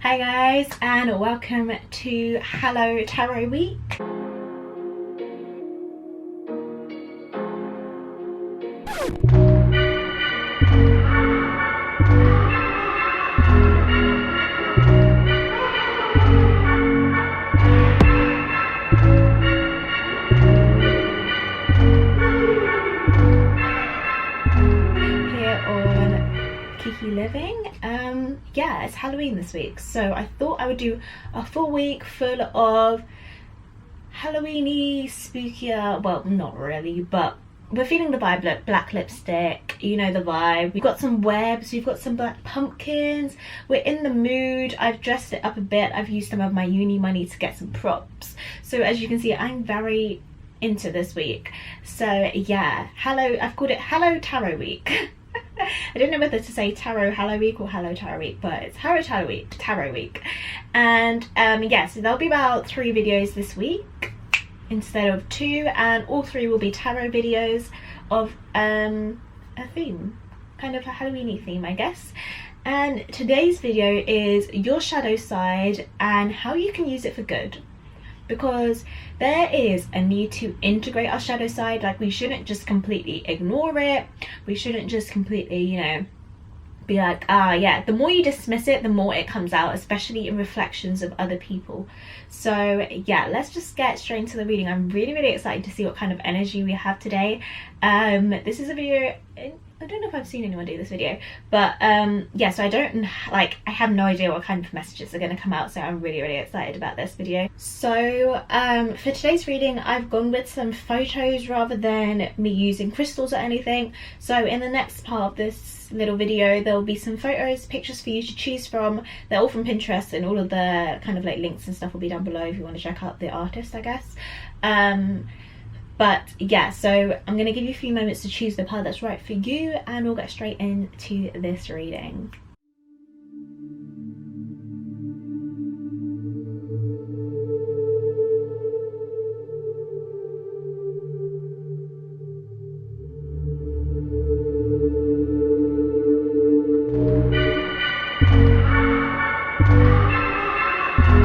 Hi guys, and welcome to Hello Tarot Week. Here on KikiLiving. Yeah, it's Halloween this week, so I thought I would do a full week full of Halloweeny, spookier, well, not really, but we're feeling the vibe. Look, black lipstick, you know the vibe. We've got some webs, we've got some black pumpkins, we're in the mood. I've dressed it up a bit. I've used some of my uni money to get some props, so as you can see, I'm very into this week. So yeah, I've called it Hello Tarot Week. I don't know whether to say Tarot Hallow Week or Hello Tarot Week, but it's Hello Tarot Week. And yeah, so there'll be about 3 videos this week instead of 2, and all 3 will be tarot videos of a theme, kind of a Halloweeny theme, I guess. And today's video is your shadow side and how you can use it for good, because there is a need to integrate our shadow side. Like, we shouldn't just completely ignore it. We shouldn't just completely, you know, be like, ah yeah, the more you dismiss it, the more it comes out, especially in reflections of other people. So yeah, let's just get straight into the reading. I'm really excited to see what kind of energy we have today. This is a video, I don't know if I've seen anyone do this video, but yeah, so I have no idea what kind of messages are going to come out, so I'm really excited about this video. So for today's reading, I've gone with some photos rather than me using crystals or anything. So in the next part of this little video, there'll be some photos, pictures for you to choose from. They're all from Pinterest, and all of the kind of like links and stuff will be down below if you want to check out the artist, I guess. But yeah, so I'm going to give you a few moments to choose the part that's right for you, and we'll get straight into this reading.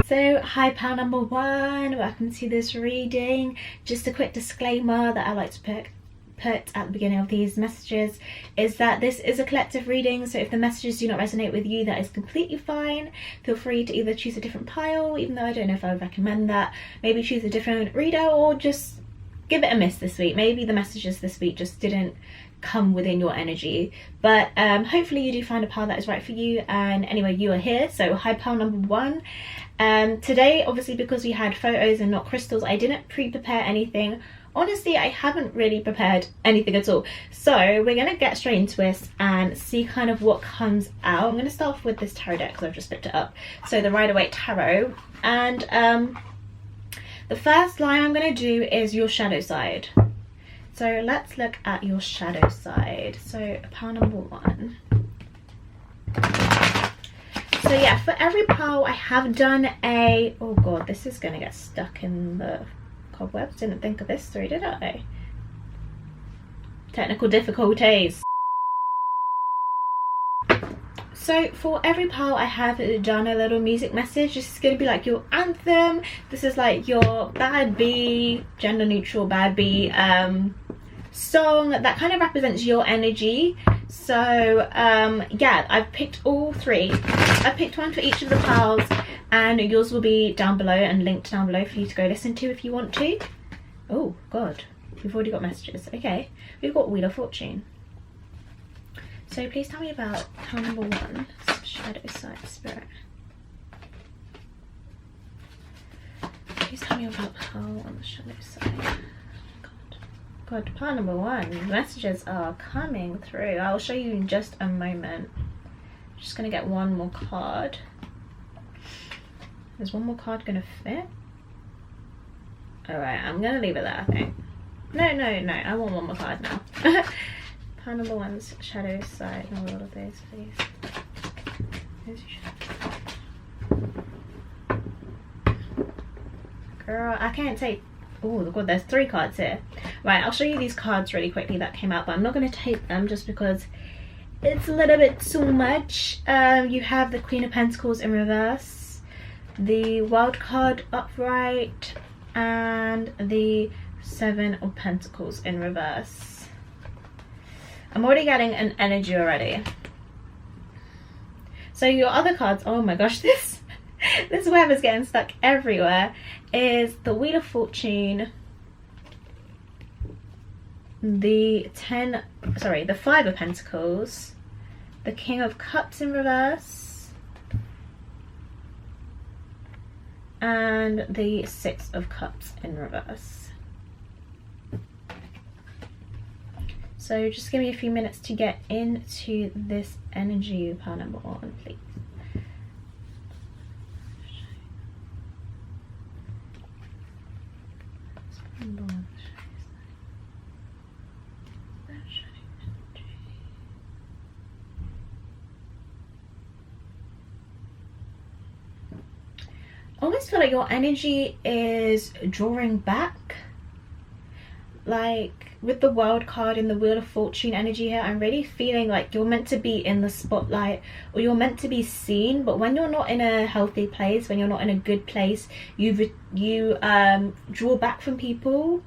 So hi pal number 1, welcome to this reading. Just a quick disclaimer that I like to put at the beginning of these messages is that this is a collective reading, so if the messages do not resonate with you, that is completely fine. Feel free to either choose a different pile, even though I don't know if I would recommend that. Maybe choose a different reader, or just give it a miss this week. Maybe the messages this week just didn't come within your energy, but hopefully you do find a pile that is right for you. And anyway, you are here, so hi pile number 1. Today, obviously, because we had photos and not crystals, I didn't pre-prepare anything. Honestly, I haven't really prepared anything at all, so we're gonna get straight into this and see kind of what comes out. I'm gonna start off with this tarot deck because I've just picked it up, so the Rider-Waite Tarot, and the first line I'm going to do is your shadow side. So let's look at your shadow side. So pile number 1. So yeah, for every pile I have done a, oh god, this is going to get stuck in the cobwebs. Didn't think of this through, did I? Technical difficulties. So for every pile I have done a little music message. This is going to be like your anthem. This is like your bad bee, gender neutral bad bee song that kind of represents your energy. So yeah, I've picked all 3. I've picked one for each of the piles, and yours will be down below and linked down below for you to go listen to if you want to. Oh god, we've already got messages. Okay, we've got Wheel of Fortune. So please tell me about pile number 1, shadow side spirit. Please tell me about pile on the shadow side. God, pile number 1, messages are coming through. I'll show you in just a moment. I'm just gonna get one more card. Is one more card gonna fit? Alright, I'm gonna leave it there, I think. No, I want one more card now. Pile number 1's shadow side. Oh, a lot of those, please. Where's your shadow? Girl, I can't take. Oh god, there's 3 cards here. Right, I'll show you these cards really quickly that came out, but I'm not going to take them just because it's a little bit too much. You have the Queen of Pentacles in reverse, the Wild card upright, and the Seven of Pentacles in reverse. I'm already getting an energy already. So your other cards, oh my gosh, this web is getting stuck everywhere, is the Wheel of Fortune, the Five of Pentacles, the King of Cups in reverse, and the Six of Cups in reverse. So just give me a few minutes to get into this energy, pile number 1, please. I almost feel like your energy is drawing back. Like with the World card and the Wheel of Fortune energy here, I'm really feeling like you're meant to be in the spotlight, or you're meant to be seen, but when you're not in a healthy place, when you're not in a good place, you draw back from people.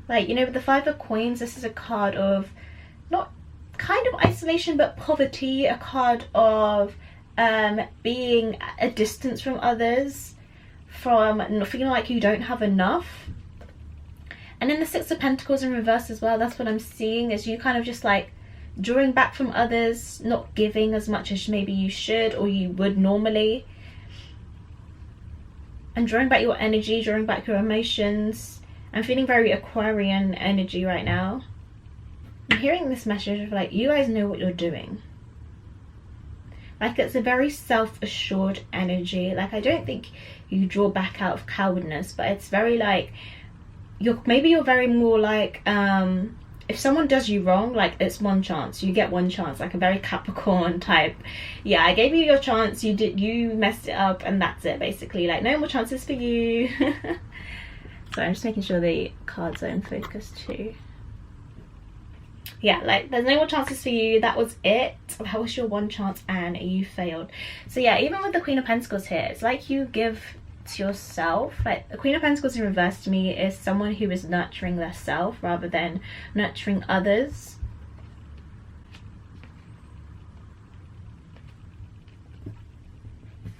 Like, you know, with the Five of Coins, this is a card of not kind of isolation but poverty, a card of being at a distance from others, from feeling like you don't have enough. And then the Six of Pentacles in reverse as well, that's what I'm seeing, is you kind of just like drawing back from others, not giving as much as maybe you should or you would normally, and drawing back your energy, drawing back your emotions. I'm feeling very Aquarian energy right now. I'm hearing this message of like, you guys know what you're doing. Like, it's a very self-assured energy. Like, I don't think you draw back out of cowardness, but it's very like, maybe you're very more like, if someone does you wrong, like, it's one chance, you get one chance, like a very Capricorn type. Yeah, I gave you your chance, you messed it up, and that's it, basically. Like, no more chances for you. So I'm just making sure the cards are in focus too. Yeah, like, there's no more chances for you, that was it, that was your one chance and you failed. So yeah, even with the Queen of Pentacles here, it's like you give to yourself. Like, the Queen of Pentacles in reverse to me is someone who is nurturing their self rather than nurturing others.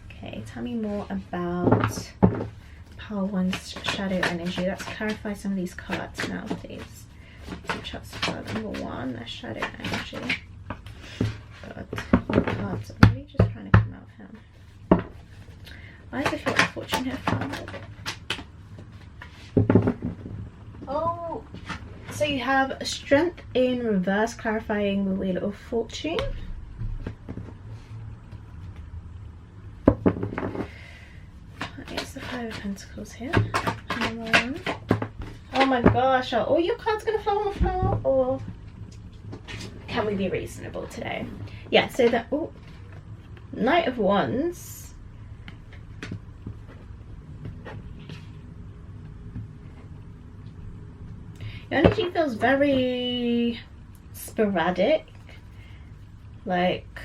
Okay, tell me more about Pile 1's shadow energy. Let's clarify some of these cards now, please. So charts card number 1, the shadow energy. God, the cards are really just trying to come out of him. Why is the Wheel of Fortune here for? Oh, so you have Strength in reverse, clarifying the Wheel of Fortune. It's the Five of Pentacles here. Number 1. Oh my gosh, are all your cards gonna fall on the floor, or can we be reasonable today? Yeah, so that, oh, Knight of Wands. Your energy feels very sporadic. Like,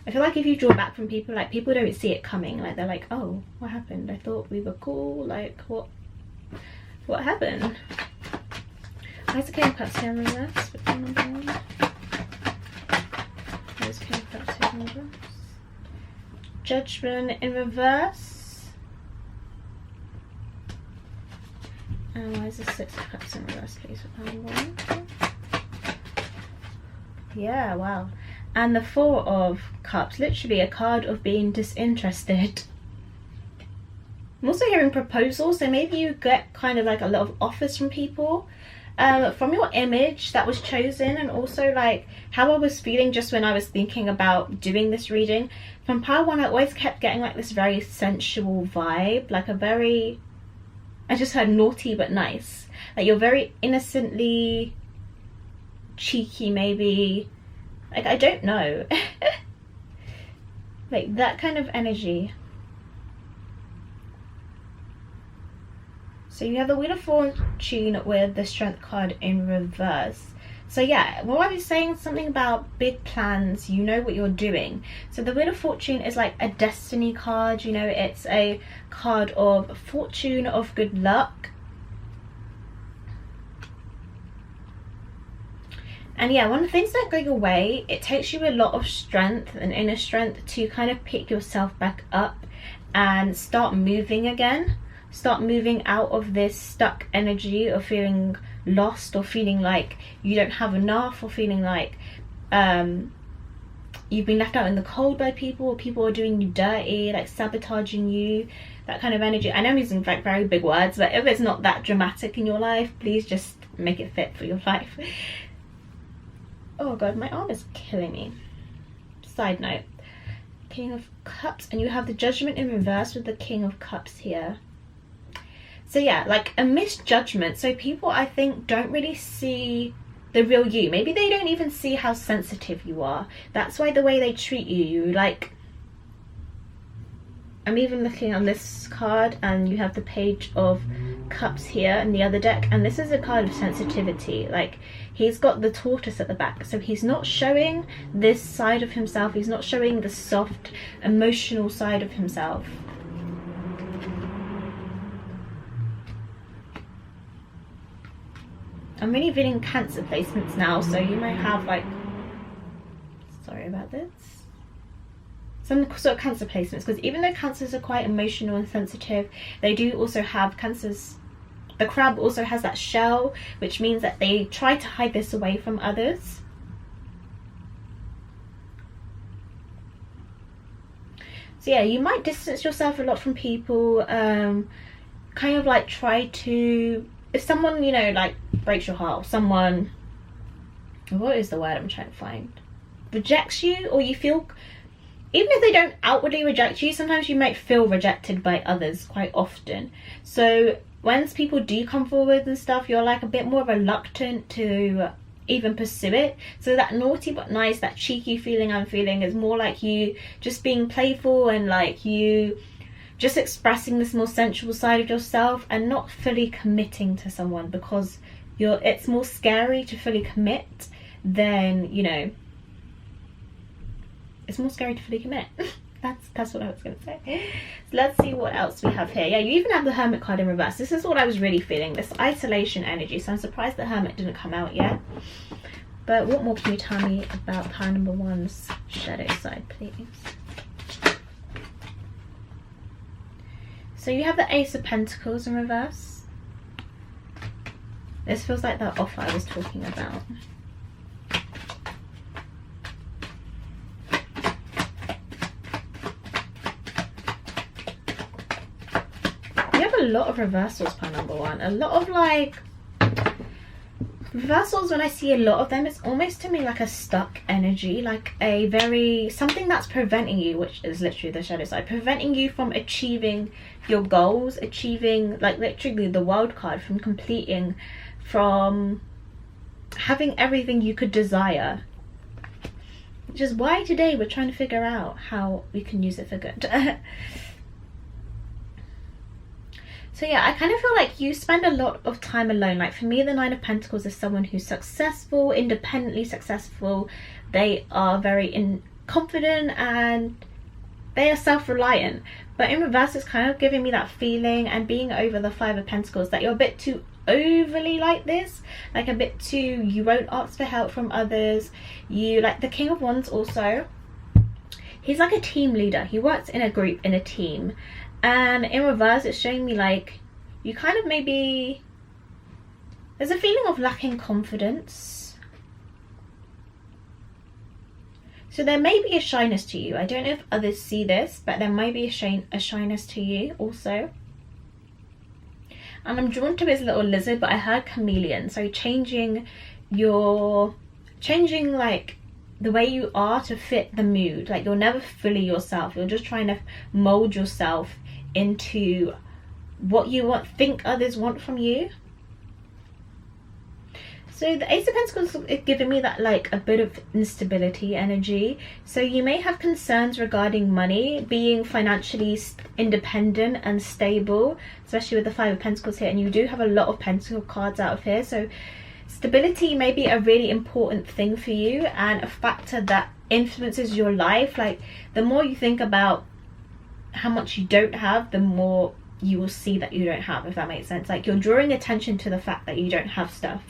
I feel like if you draw back from people, like, people don't see it coming. Like, they're like, oh, what happened? I thought we were cool. Like, what happened? Why is the King of Cups here in reverse? Number 1. Where's King of Cups here in reverse? Judgment in reverse. And why is the Six of Cups in reverse, please? Number 1. Yeah, wow. And the Four of Cups, literally a card of being disinterested. I'm also hearing proposals, so maybe you get kind of like a lot of offers from people, from your image that was chosen, and also like how I was feeling just when I was thinking about doing this reading. From Pile 1, I always kept getting like this very sensual vibe, like a very, I just heard naughty but nice. Like, you're very innocently cheeky, maybe. Like, I don't know. Like, that kind of energy. So you have the Wheel of Fortune with the Strength card in reverse. So yeah, well, I was saying something about big plans, you know what you're doing. So the Wheel of Fortune is like a destiny card, you know, it's a card of fortune, of good luck. And yeah, when things don't go your way, it takes you a lot of strength and inner strength to kind of pick yourself back up and start moving again. Start moving out of this stuck energy of feeling lost, or feeling like you don't have enough, or feeling like you've been left out in the cold by people, or people are doing you dirty, like sabotaging you, that kind of energy. I know I'm using like very big words, but if it's not that dramatic in your life, please just make it fit for your life. Oh god, my arm is killing me. Side note, King of Cups, and you have the Judgment in reverse with the King of Cups here. So yeah, like a misjudgment. So people, I think, don't really see the real you. Maybe they don't even see how sensitive you are. That's why the way they treat you, like, I'm even looking on this card, and you have the Page of Cups here in the other deck, and this is a card of sensitivity. Like, he's got the tortoise at the back, so he's not showing this side of himself. He's not showing the soft, emotional side of himself. I'm really feeling Cancer placements now, so you might have like, sorry about this, some sort of Cancer placements, because even though Cancers are quite emotional and sensitive, they do also have Cancers. The crab also has that shell, which means that they try to hide this away from others. So yeah, you might distance yourself a lot from people, kind of like try to, if someone, you know, like breaks your heart, or someone, what is the word I'm trying to find, rejects you, or you feel, even if they don't outwardly reject you, sometimes you might feel rejected by others quite often. So once people do come forward and stuff, you're like a bit more reluctant to even pursue it. So that naughty but nice, that cheeky feeling I'm feeling is more like you just being playful, and like you just expressing this more sensual side of yourself, and not fully committing to someone, because it's more scary to fully commit than, you know, it's more scary to fully commit. That's what I was going to say. So let's see what else we have here. Yeah, you even have the Hermit card in reverse. This is what I was really feeling, this isolation energy. So I'm surprised the Hermit didn't come out yet. But what more can you tell me about pile number one's shadow side, please? So you have the Ace of Pentacles in reverse. This feels like that offer I was talking about. You have a lot of reversals, pile number one. A lot of like reversals. When I see a lot of them, it's almost to me like a stuck energy, like a very, something that's preventing you, which is literally the shadow side, preventing you from achieving your goals, achieving, like literally the World card, from completing, from having everything you could desire. Which is why today we're trying to figure out how we can use it for good. So yeah, I kind of feel like you spend a lot of time alone. Like for me, the Nine of Pentacles is someone who's successful, independently successful. They are very confident, and they are self-reliant. But in reverse, it's kind of giving me that feeling, and being over the Five of Pentacles, that you're a bit too overly like this, like a bit too, you won't ask for help from others. You, like the King of Wands also, he's like a team leader. He works in a group, in a team. And in reverse, it's showing me like you kind of maybe, there's a feeling of lacking confidence. So there may be a shyness to you. I don't know if others see this, but there might be a shyness to you also. And I'm drawn to his little lizard, but I heard chameleon. So changing like the way you are to fit the mood. Like you're never fully yourself. You're just trying to mold yourself into what you think others want from you. So the Ace of Pentacles is giving me that like a bit of instability energy. So you may have concerns regarding money, being financially independent and stable, especially with the Five of Pentacles here. And you do have a lot of Pentacle cards out of here. So stability may be a really important thing for you and a factor that influences your life. Like, the more you think about how much you don't have, the more you will see that you don't have, if that makes sense. Like, you're drawing attention to the fact that you don't have stuff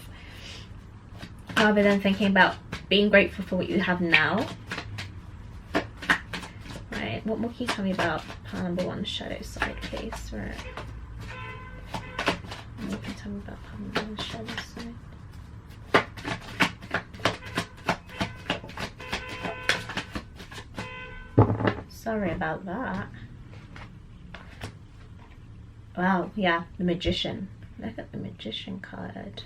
rather than thinking about being grateful for what you have now. Right, what more can you tell me about pile number 1 shadow side, please? Right, what more can you tell me about pile number 1 shadow side? Sorry about that. Wow, yeah, the Magician. Look at the Magician card.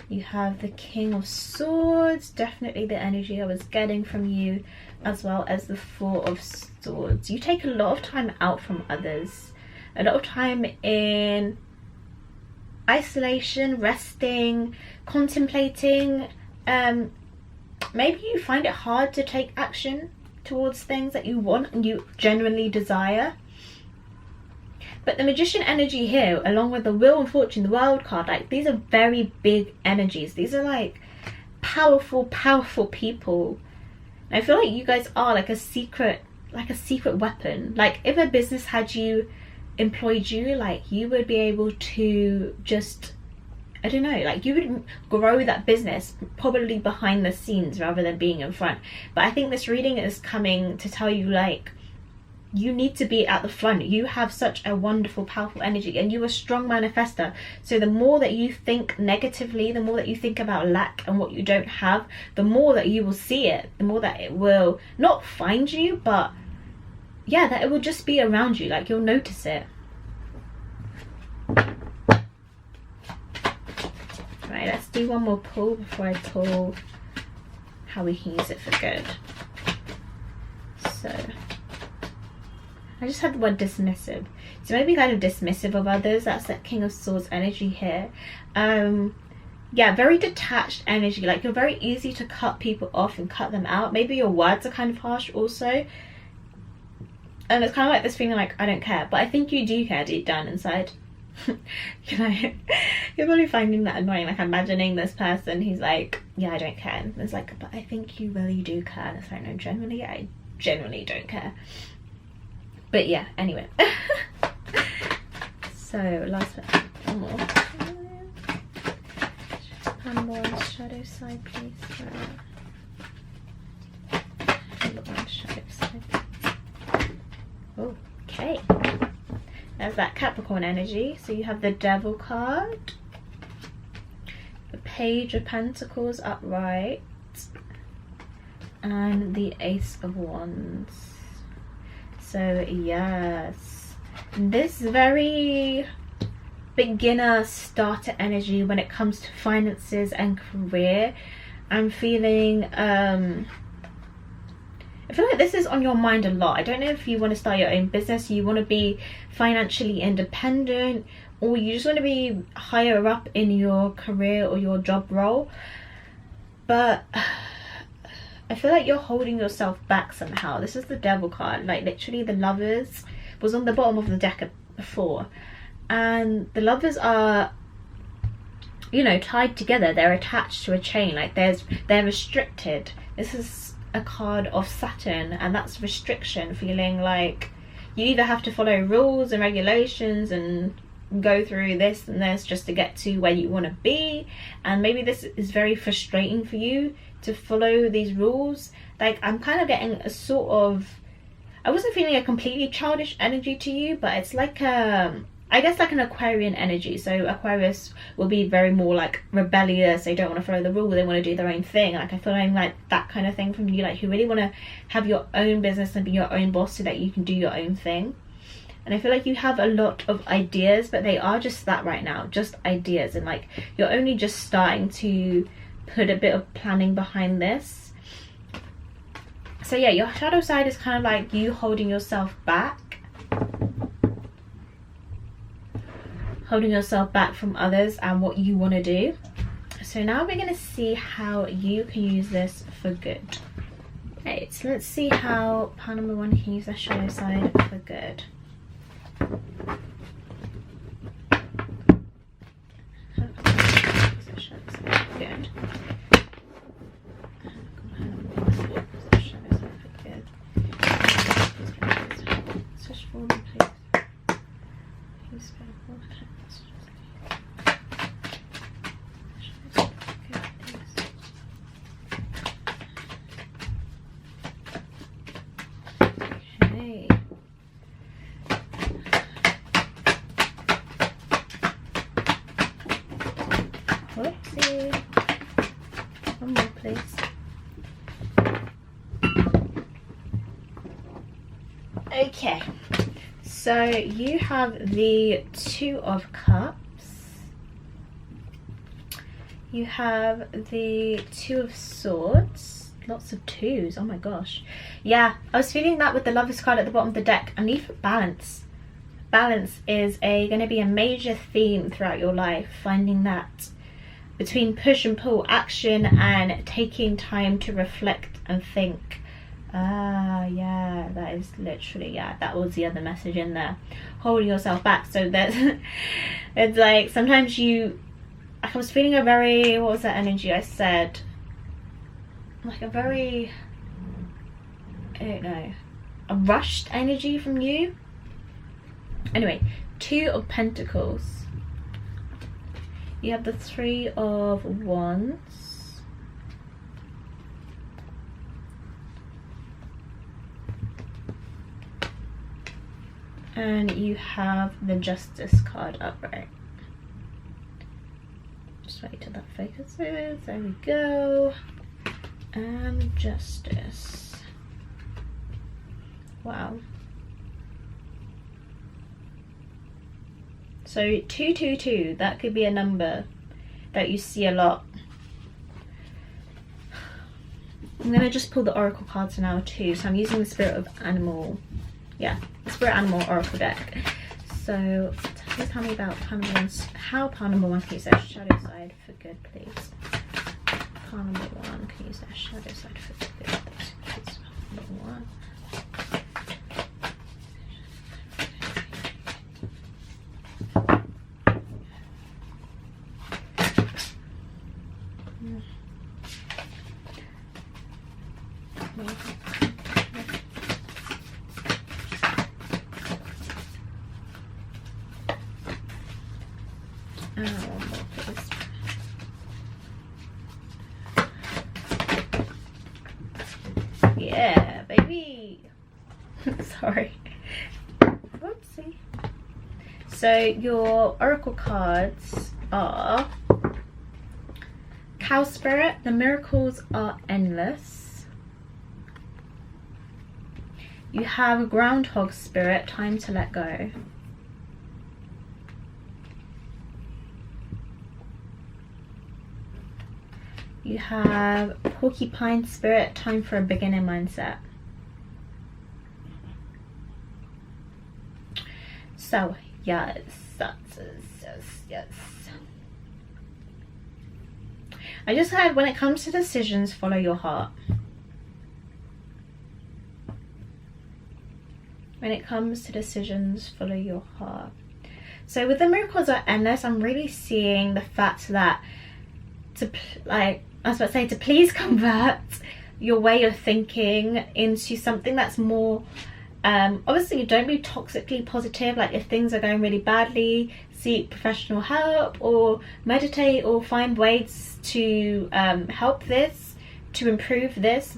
You have the King of Swords, definitely the energy I was getting from you, as well as the Four of Swords. You take a lot of time out from others, a lot of time in isolation, resting, contemplating. Maybe you find it hard to take action towards things that you want and you genuinely desire. But the Magician energy here, along with the Wheel and Fortune, the World card, like, these are very big energies. These are like powerful people. And I feel like you guys are like a secret weapon. Like, if a business had employed you, like, you would be able to just, I don't know, like, you would grow that business probably behind the scenes rather than being in front. But I think this reading is coming to tell you, like, you need to be at the front. You have such a wonderful, powerful energy, and you're a strong manifester. So the more that you think negatively, the more that you think about lack and what you don't have, the more that you will see it, the more that it will not find you, but yeah, that it will just be around you. Like, you'll notice it. Right, let's do one more pull before I pull how we can use it for good. So I just had the word dismissive. So maybe kind of dismissive of others. That's that King of Swords energy here. Yeah, very detached energy. Like, you're very easy to cut people off and cut them out. Maybe your words are kind of harsh also. And it's kind of like this feeling like, I don't care. But I think you do care deep down inside. You know, you're probably finding that annoying. Like, imagining this person who's like, yeah, I don't care. And it's like, but I think you really do care. And it's like, no, generally, I genuinely don't care. But yeah, anyway. So last one more. Number 1 shadow side, please. Number 1 shadow side. Okay. There's that Capricorn energy. So you have the Devil card, the Page of Pentacles upright, and the Ace of Wands. So yes, this very beginner starter energy when it comes to finances and career. I'm feeling I feel like this is on your mind a lot. I don't know if you want to start your own business, you want to be financially independent, or you just want to be higher up in your career or your job role, but I feel like you're holding yourself back somehow. This is the Devil card. Like, literally the Lovers was on the bottom of the deck before, and the Lovers are, you know, tied together. They're attached to a chain. Like, they're restricted. This is a card of Saturn, and that's restriction, feeling like you either have to follow rules and regulations and go through this and this just to get to where you want to be. And maybe this is very frustrating for you to follow these rules. Like, I'm kind of getting a sort of, I wasn't feeling a completely childish energy to you, but it's like I guess like an Aquarian energy. So Aquarius will be very more like rebellious. They don't want to follow the rule, they want to do their own thing. Like, I feel like that kind of thing from you. Like, you really want to have your own business and be your own boss so that you can do your own thing. And I feel like you have a lot of ideas, but they are just that right now, just ideas. And like, you're only just starting to put a bit of planning behind this. So yeah, your shadow side is kind of like you holding yourself back. Holding yourself back from others and what you want to do. So now we're going to see how you can use this for good. Okay, so let's see how pile number 1 can use their shadow side for good. Okay. Whoopsie. One more, please. Okay, so you have the Two of Cups. You have the Two of Swords. Lots of twos, oh my gosh. Yeah, I was feeling that with the Lovers card at the bottom of the deck. I need balance. Balance is going to be a major theme throughout your life. Finding that between push and pull, action and taking time to reflect and think. Yeah, that is literally, yeah, that was the other message in there. Holding yourself back. So there's, it's like sometimes I was feeling a very, what was that energy I said? Like a very, I don't know, a rushed energy from you. Anyway, Two of Pentacles. You have the Three of Wands. And you have the Justice card upright. Just wait till that focuses. There we go. And Justice. Wow. So 222, that could be a number that you see a lot. I'm going to just pull the Oracle cards now too. So I'm using the Spirit of Animal. Yeah, the Spirit Animal Oracle deck. So please tell me about how power number one can use their shadow side for good, please. Power number one can use their shadow side for good. Please, number one. Yeah, baby. Sorry. Whoopsie. So your Oracle cards are Cow Spirit, the miracles are endless. You have Groundhog Spirit, time to let go. You have Porcupine Spirit, time for a beginner mindset. So, yes, yes. I just heard, when it comes to decisions, follow your heart. When it comes to decisions, follow your heart. So with the miracles are endless, I'm really seeing the fact that to please convert your way of thinking into something that's more obviously don't be toxically positive. Like if things are going really badly, seek professional help or meditate or find ways to help this, to improve this,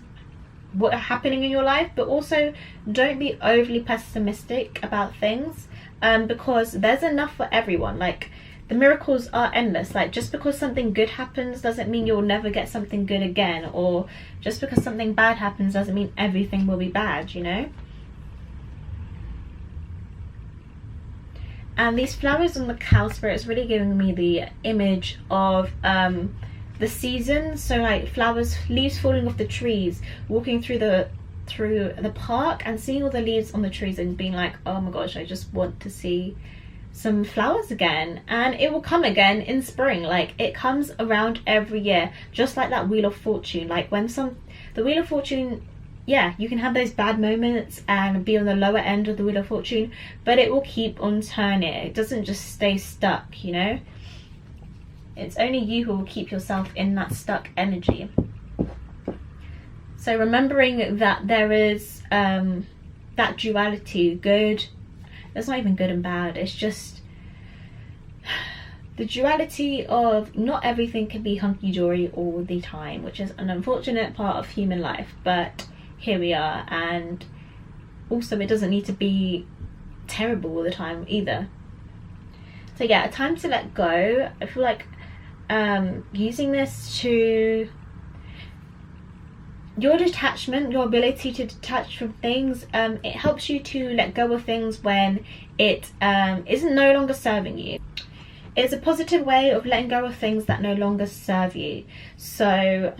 what are happening in your life. But also don't be overly pessimistic about things, because there's enough for everyone. Like the miracles are endless. Like just because something good happens doesn't mean you'll never get something good again, or just because something bad happens doesn't mean everything will be bad, you know. And these flowers on the Cow Spirit is really giving me the image of the season. So like flowers, leaves falling off the trees, walking through the park and seeing all the leaves on the trees and being like, oh my gosh, I just want to see some flowers again. And it will come again in spring. Like it comes around every year, just like that Wheel of Fortune. Like when the Wheel of Fortune, yeah, you can have those bad moments and be on the lower end of the Wheel of Fortune, but it will keep on turning. It doesn't just stay stuck, you know. It's only you who will keep yourself in that stuck energy. So remembering that there is that duality, good, there's not even good and bad, it's just the duality of not everything can be hunky-dory all the time, which is an unfortunate part of human life, but here we are. And also it doesn't need to be terrible all the time either. So yeah, time to let go. I feel like using this to your detachment, your ability to detach from things, it helps you to let go of things when it isn't no longer serving you. It's a positive way of letting go of things that no longer serve you. So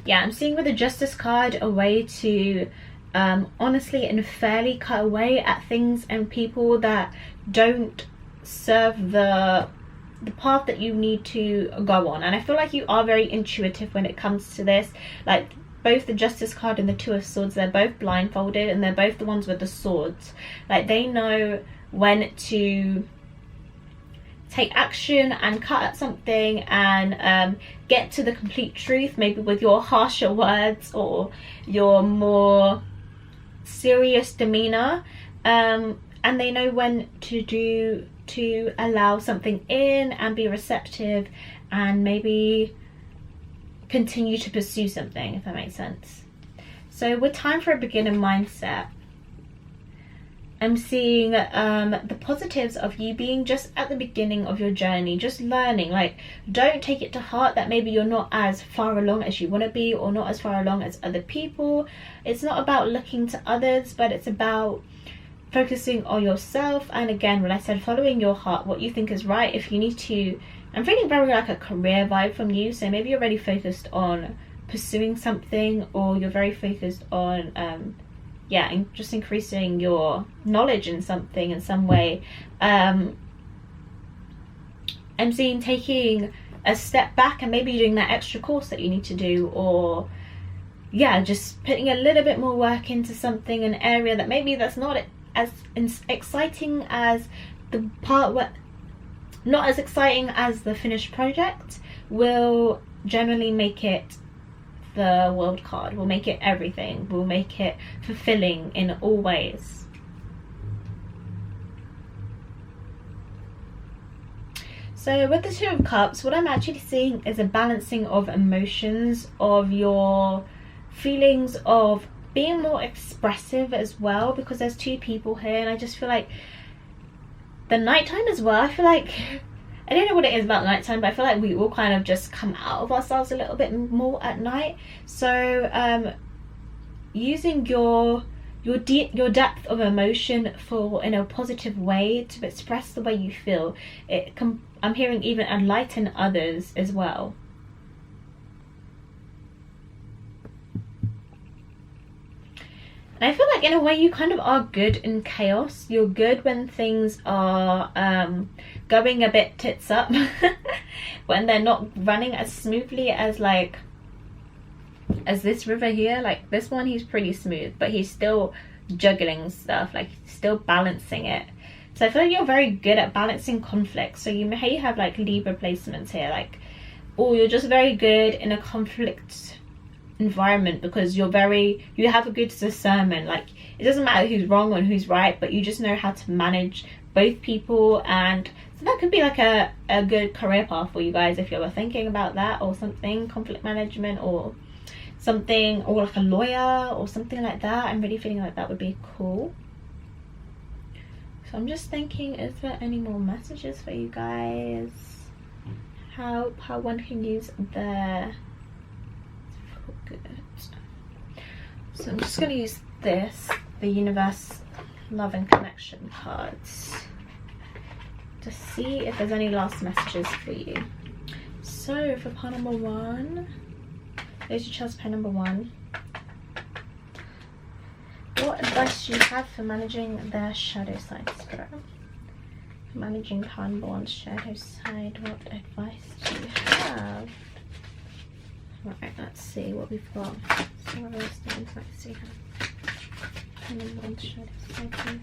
yeah, I'm seeing with the Justice card a way to honestly and fairly cut away at things and people that don't serve the path that you need to go on. And I feel like you are very intuitive when it comes to this. Like both the Justice card and the Two of Swords, they're both blindfolded, and they're both the ones with the swords. Like they know when to take action and cut at something and get to the complete truth, maybe with your harsher words or your more serious demeanor, and they know when to allow something in and be receptive and maybe continue to pursue something, if that makes sense. So with time for a beginner mindset, I'm seeing the positives of you being just at the beginning of your journey, just learning. Like, don't take it to heart that maybe you're not as far along as you want to be, or not as far along as other people. It's not about looking to others, but it's about focusing on yourself. And again, when I said following your heart, what you think is right. If you need to, I'm feeling very like a career vibe from you, so maybe you're really focused on pursuing something, or you're very focused on yeah, and just increasing your knowledge in something in some way. I'm seeing taking a step back and maybe doing that extra course that you need to do, or yeah, just putting a little bit more work into something, an area that maybe that's not as exciting as the part where, not as exciting as the finished project, will generally make it the World card, will make it everything, will make it fulfilling in all ways. So with the Two of Cups, what I'm actually seeing is a balancing of emotions, of your feelings, of being more expressive as well, because there's two people here, and I just feel like the nighttime as well, I feel like, I don't know what it is about nighttime, but I feel like we all kind of just come out of ourselves a little bit more at night. So using your depth of emotion for in a positive way to express the way you feel, I'm hearing even enlighten others as well. And I feel like in a way you kind of are good in chaos. You're good when things are going a bit tits up, when they're not running as smoothly as this river here. Like this one, he's pretty smooth, but he's still juggling stuff, like still balancing it. So I feel like you're very good at balancing conflict. So you may have like Libra placements here, like, or you're just very good in a conflict environment, because you have a good discernment. Like it doesn't matter who's wrong and who's right, but you just know how to manage both people. And so that could be like a good career path for you guys if you're thinking about that, or something, conflict management or something, or like a lawyer or something like that. I'm really feeling like that would be cool. So I'm just thinking, is there any more messages for you guys? How one can use their good. So I'm just going to use this, the Universe Love and Connection cards, to see if there's any last messages for you. So for pile number 1, those who chose pile number 1, what advice do you have for managing their shadow side, Spirit? Managing pile number 1's shadow side, what advice do you have? Right, let's see what we've got. So what else do I see here? And then one shadow side, please.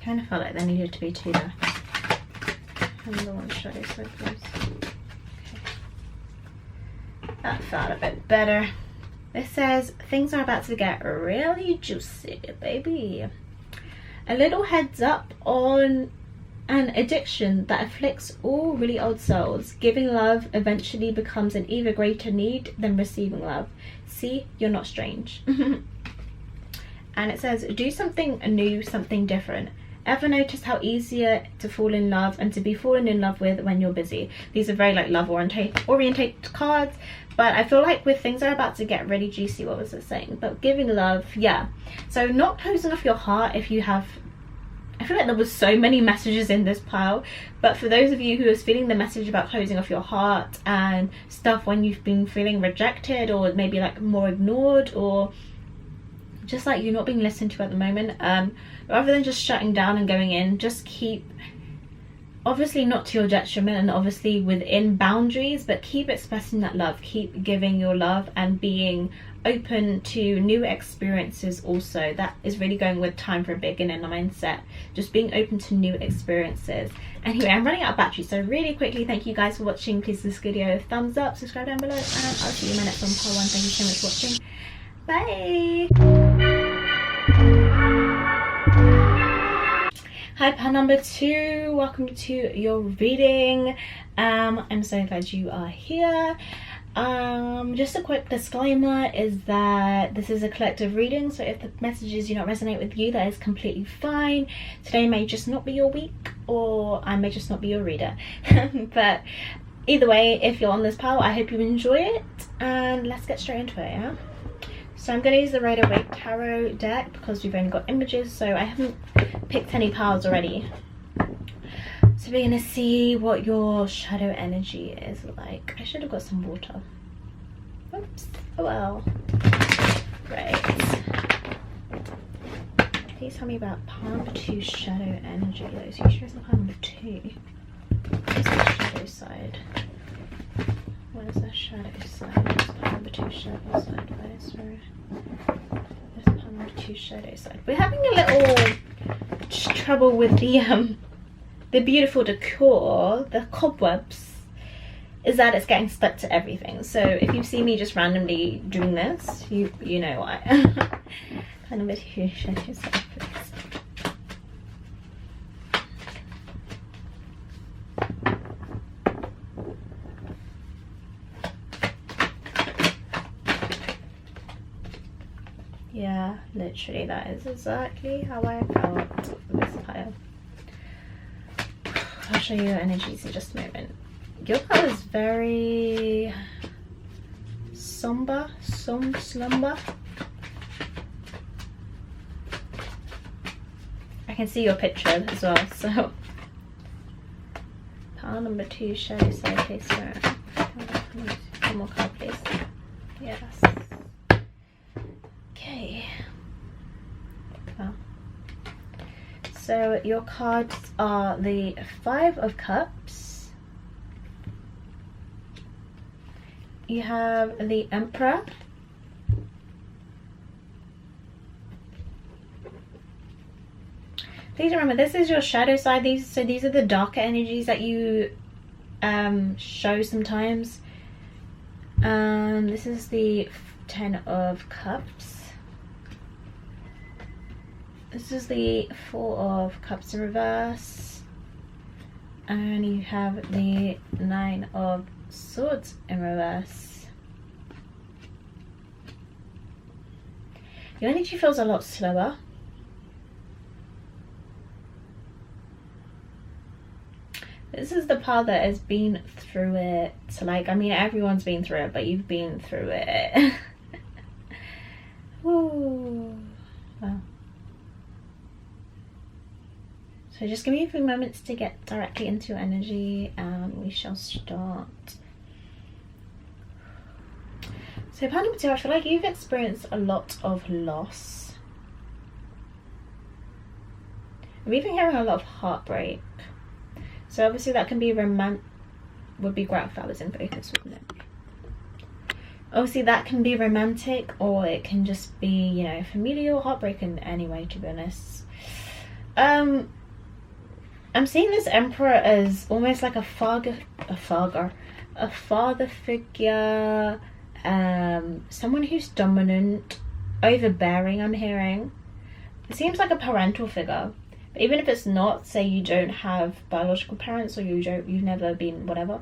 kind of felt like there needed to be two there. And the one shadow side, please. Okay. That felt a bit better. It says things are about to get really juicy, baby. A little heads up on an addiction that afflicts all really old souls. Giving love eventually becomes an even greater need than receiving love. See, you're not strange. And it says, do something new, something different. Ever notice how easier to fall in love and to be fallen in love with when you're busy? These are very like love orientated cards, but I feel like with things that are about to get really juicy, what was it saying? But giving love, yeah. So not closing off your heart if you have, I feel like there was so many messages in this pile, but for those of you who is feeling the message about closing off your heart and stuff when you've been feeling rejected or maybe like more ignored or just like you're not being listened to at the moment, rather than just shutting down and going in, just keep, obviously not to your detriment and obviously within boundaries, but keep expressing that love, keep giving your love and being open to new experiences also. That is really going with time for a beginner mindset, just being open to new experiences. Anyway, I'm running out of battery, so really quickly, thank you guys for watching. Please give this video a thumbs up, subscribe down below, and I'll see you in my next one, part 1. Thank you so much for watching. Bye. Hi, pile number 2, welcome to your reading. I'm so glad you are here. Just a quick disclaimer is that this is a collective reading, so if the messages do not resonate with you, that is completely fine. Today may just not be your week, or I may just not be your reader. But either way, if you're on this pile, I hope you enjoy it, and let's get straight into it, yeah? So I'm going to use the Rider-Waite Tarot deck because we've only got images, so I haven't picked any piles already. So we're going to see what your shadow energy is like. I should have got some water. Oops. Oh well. Right. Please tell me about pile number 2 shadow energy. Those usually is the pile number 2. Where's the shadow side? Where's the shadow side? Where's pile number 2 shadow side? Where's pile number 2 shadow side? We're having a little trouble with the beautiful decor, the cobwebs, is that it's getting stuck to everything. So if you see me just randomly doing this, you know why. Kind of a huge shadow side, please. Yeah, literally that is exactly how I felt with this pile. I'll show you your energies in just a moment. Your pile is very slumber. I can see your picture as well, so. Pile number 2, shadow side, please. One more card, please. Yes. Okay. Well. So your cards are the 5 of Cups. You have the Emperor. Please remember, this is your shadow side. These are the darker energies that you show sometimes. This is the 10 of Cups. This is the 4 of Cups in reverse, and you have the 9 of Swords in reverse. Your energy feels a lot slower. This is the part that has been through it. So like, I mean, everyone's been through it, but you've been through it. Ooh. Wow. So just give me a few moments to get directly into your energy and we shall start. So pile number 2, I feel like you've experienced a lot of loss. I'm even hearing a lot of heartbreak. So obviously that can be would be great if that was in focus, wouldn't it? Obviously that can be romantic, or it can just be, you know, familial heartbreak in any way, to be honest. I'm seeing this Emperor as almost like a father figure, someone who's dominant, overbearing. I'm hearing it seems like a parental figure, but even if it's not, say you don't have biological parents, or you've never been whatever,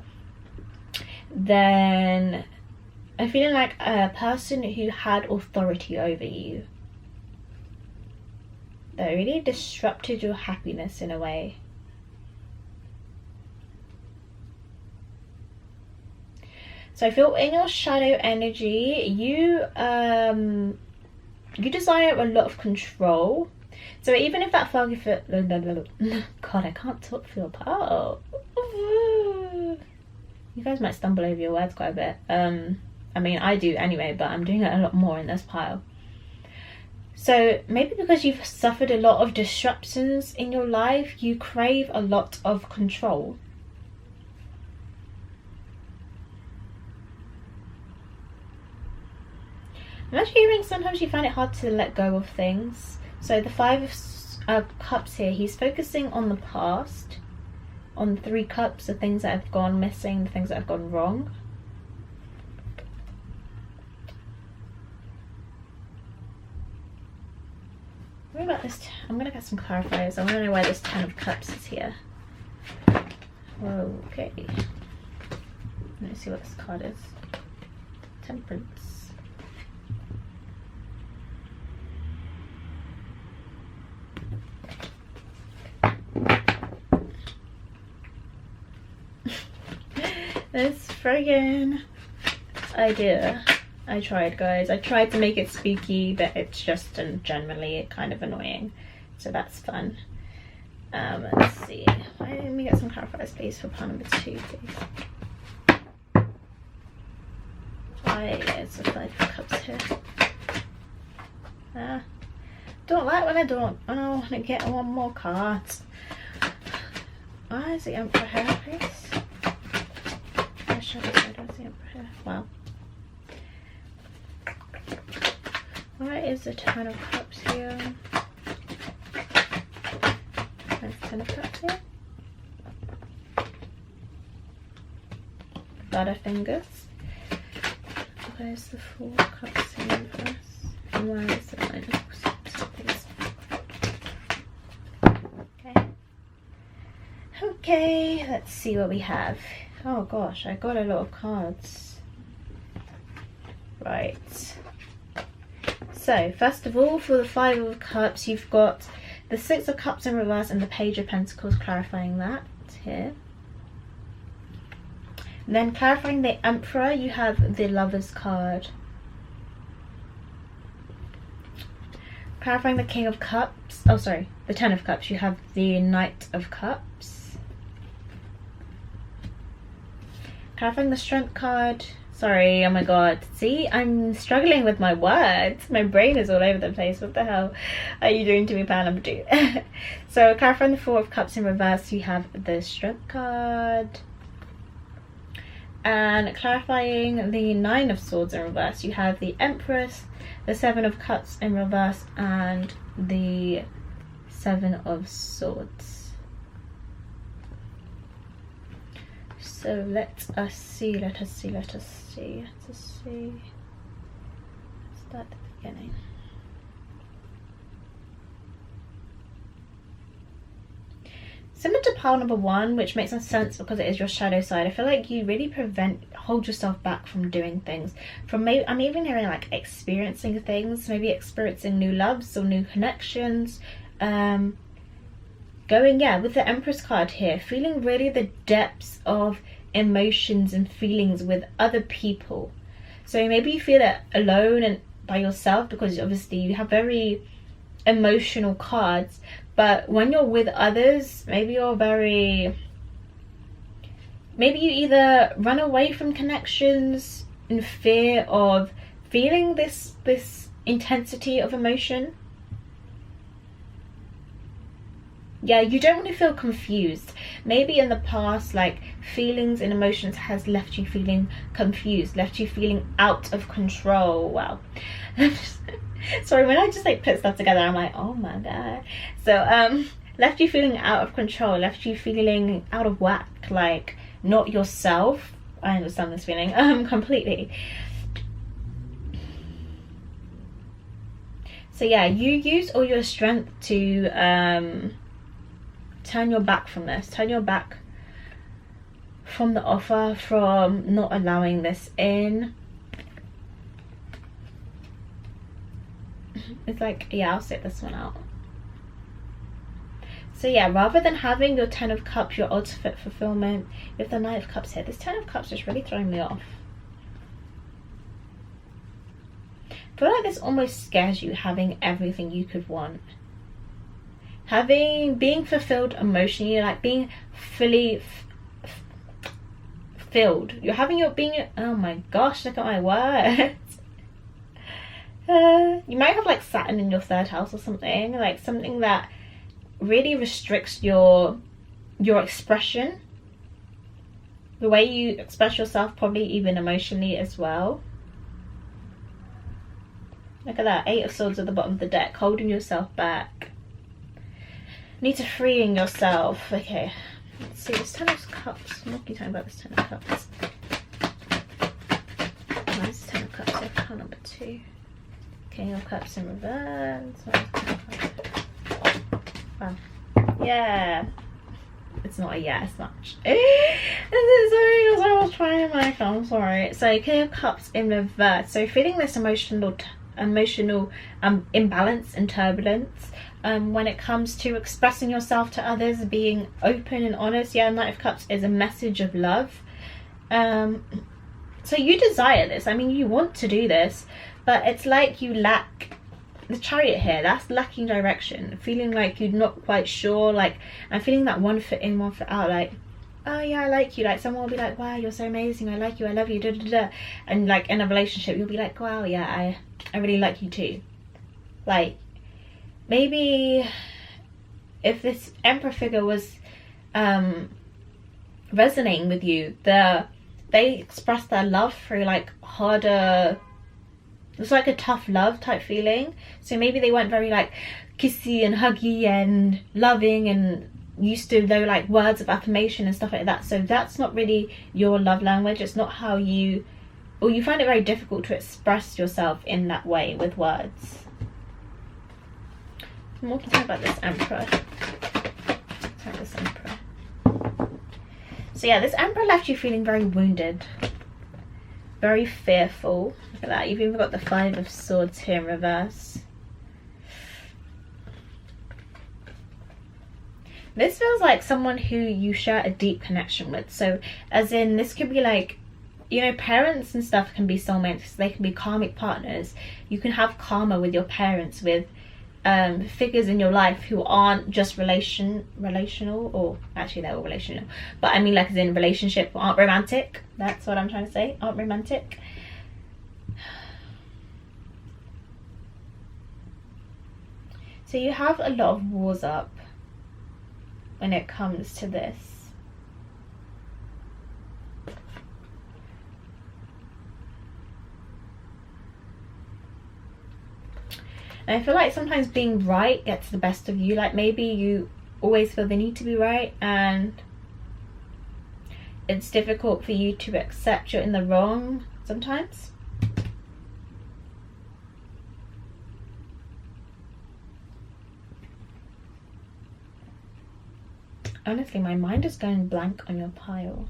then I'm feeling like a person who had authority over you that really disrupted your happiness in a way. So I feel in your shadow energy, you desire a lot of control. So even if that foggy fit, God, I can't talk for your part. You guys might stumble over your words quite a bit. I mean, I do anyway, but I'm doing it a lot more in this pile. So maybe because you've suffered a lot of disruptions in your life, you crave a lot of control. I'm actually hearing sometimes you find it hard to let go of things. So the Five of Cups here, he's focusing on the past. On 3 cups, the things that have gone missing, the things that have gone wrong. What about this? I'm going to get some clarifiers. I want to know why this 10 of Cups is here. Okay. Let me see what this card is. Temperance. This friggin' idea. I tried, guys. I tried to make it spooky, but it's just generally kind of annoying. So that's fun. Let's see. Let me get some clarifiers, please, for pile number 2, please. Why is the 5 of Cups here? Don't like when I don't. I don't want to get one more card. Why is the Emperor here, please? Wow. Why is the 10 of Cups here? There's 10 of Cups here. Butterfingers. Where's the 4 of Cups in reverse? And why is the 9 of Cups, please? Okay. Okay, let's see what we have. Oh gosh, I got a lot of cards. Right. So, first of all, for the 5 of Cups, you've got the 6 of Cups in reverse and the Page of Pentacles, clarifying that here. And then clarifying the Emperor, you have the Lover's card. Clarifying the King of Cups, oh sorry, the 10 of Cups, you have the Knight of Cups. Clarifying the Strength card. Sorry, oh my god. See, I'm struggling with my words. My brain is all over the place. What the hell are you doing to me, pile number 2? So, clarifying the 4 of Cups in reverse, you have the Strength card. And clarifying the 9 of Swords in reverse, you have the Empress, the 7 of Cups in reverse, and the 7 of Swords. So let us see. Let's start at the beginning. Similar to pile number 1, which makes some sense because it is your shadow side, I feel like you really hold yourself back from doing things. I'm even hearing like experiencing things, maybe experiencing new loves or new connections. Going, yeah, with the Empress card here, feeling really the depths of emotions and feelings with other people. So maybe you feel it alone and by yourself because obviously you have very emotional cards, but when you're with others, maybe you either run away from connections in fear of feeling this intensity of emotion. Yeah, you don't want to feel confused. Maybe in the past, like, feelings and emotions has left you feeling confused, left you feeling out of control. Wow. Sorry, when I just like put stuff together, I'm like, oh my god. So left you feeling out of control, left you feeling out of whack, like not yourself. I understand this feeling completely. So yeah, you use all your strength to turn your back from this, turn your back from the offer, from not allowing this in. It's like, yeah, I'll sit this one out. So yeah, rather than having your 10 of Cups, your ultimate fulfillment, with the 9 of Cups here, this 10 of Cups is really throwing me off. I feel like this almost scares you, having everything you could want. Being fulfilled emotionally, like being fully filled. You're having your being, oh my gosh, look at my words. You might have like Saturn in your 3rd house or something, like something that really restricts your expression, the way you express yourself, probably even emotionally as well. Look at that, 8 of Swords at the bottom of the deck, holding yourself back. Need to freeing yourself. Okay, let's see, this 10 of Cups. What are you talking about, this 10 of Cups? Nice 10 of Cups here, card number 2. King of Cups in reverse. Wow. Yeah. It's not a yeah, it's not. This is sorry, I was trying my phone, I'm sorry. So King of Cups in reverse. So feeling this emotional imbalance and turbulence when it comes to expressing yourself to others, being open and honest. Yeah, Knight of Cups is a message of love. So you desire this, I mean, you want to do this, but it's like you lack the Chariot here. That's lacking direction, feeling like you're not quite sure. Like, I'm feeling that one foot in, one foot out, like, oh yeah, I like you. Like, someone will be like, wow, you're so amazing, I like you, I love you, da da da. And like in a relationship, you'll be like, wow, yeah, I really like you too. Like, maybe if this Emperor figure was resonating with you, they express their love through like harder, it's like a tough love type feeling. So maybe they weren't very like kissy and huggy and loving and used to know like words of affirmation and stuff like that. So that's not really your love language. It's not how you, or you find it very difficult to express yourself in that way with words. What can you talk about this Emperor? Talk this Emperor. So yeah, this Emperor left you feeling very wounded, very fearful. Look at that, you've even got the 5 of Swords here in reverse. This feels like someone who you share a deep connection with. So as in, this could be like, you know, parents and stuff can be soulmates. They can be karmic partners. You can have karma with your parents, with figures in your life who aren't just relational, or actually they're all relational, but I mean like as in relationship, aren't romantic. That's what I'm trying to say, aren't romantic. So you have a lot of wars up when it comes to this. And I feel like sometimes being right gets the best of you. Like maybe you always feel the need to be right, and it's difficult for you to accept you're in the wrong sometimes. Honestly, my mind is going blank on your pile.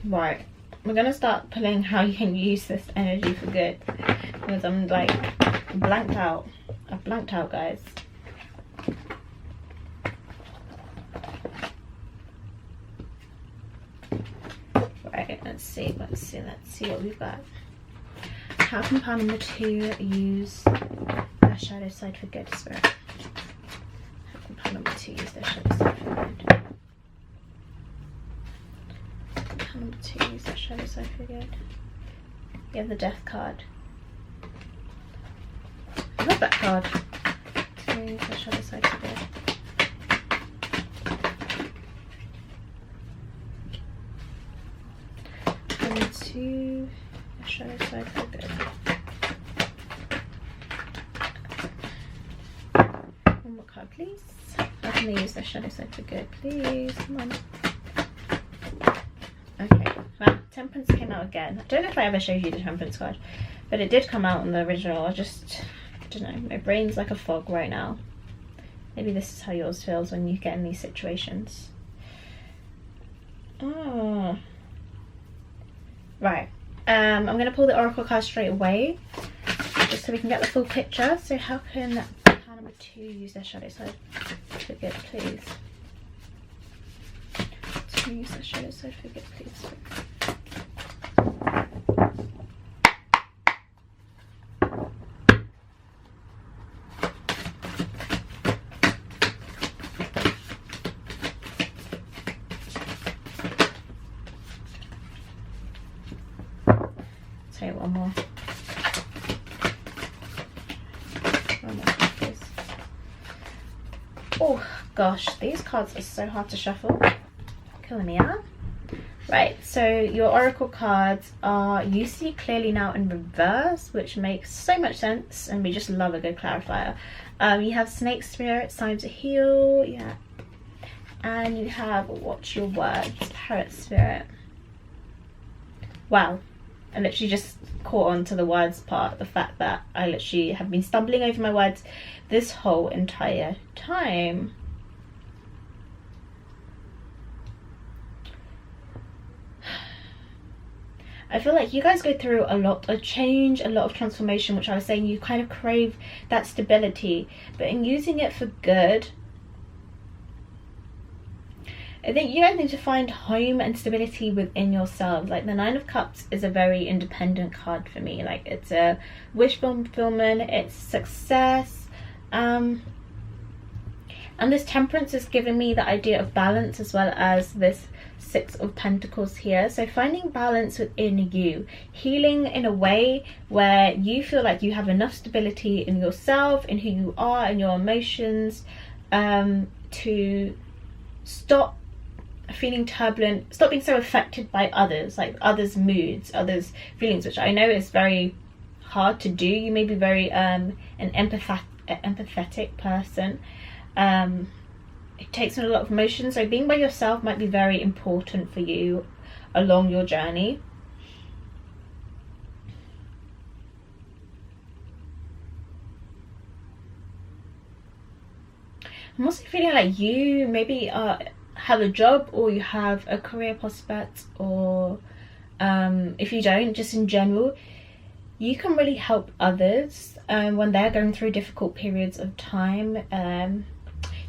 Right, we're gonna start pulling how you can use this energy for good, because I'm like blanked out. I've blanked out, guys. Right, let's see what we've got. How can pile number 2 use their shadow side for good, Spirit? How can pile number 2 use their shadow side for good? Pile number 2 use their shadow side for good. You have the Death card. I love that card. To use their shadow side for good. To the shadow side for good. One more card, please. How can they use their shadow side for good, please? Come on. Okay, well, Temperance came out again. I don't know if I ever showed you the Temperance card, but it did come out in the original. I don't know, my brain's like a fog right now. Maybe this is how yours feels when you get in these situations. Oh. Right. I'm going to pull the Oracle card straight away, just so we can get the full picture. So how can card number 2 use their shadow side for good, please? 2 use their shadow side for good, please. Okay, one more, please. Oh gosh, these cards are so hard to shuffle, killing me out. Right, so your Oracle cards are, you see clearly now in reverse, which makes so much sense, and we just love a good clarifier. You have Snake Spirit, Time to Heal, yeah, and you have Watch Your Words, Parrot Spirit. Wow. I literally just caught on to the words part, the fact that I literally have been stumbling over my words this whole entire time. I feel like you guys go through a lot of change, a lot of transformation, which I was saying you kind of crave that stability, but in using it for good, I think you guys need to find home and stability within yourselves. Like the 9 of Cups is a very independent card for me. Like it's a wish fulfillment, it's success. And this Temperance is giving me the idea of balance, as well as this 6 of Pentacles here. So finding balance within you, healing in a way where you feel like you have enough stability in yourself, in who you are, and your emotions, to stop feeling turbulent, stop being so affected by others, like others' moods, others' feelings, which I know is very hard to do. You may be very an empathetic person. It takes on a lot of emotion, so being by yourself might be very important for you along your journey. I'm also feeling like you maybe have a job, or you have a career prospect, or if you don't, just in general, you can really help others when they're going through difficult periods of time.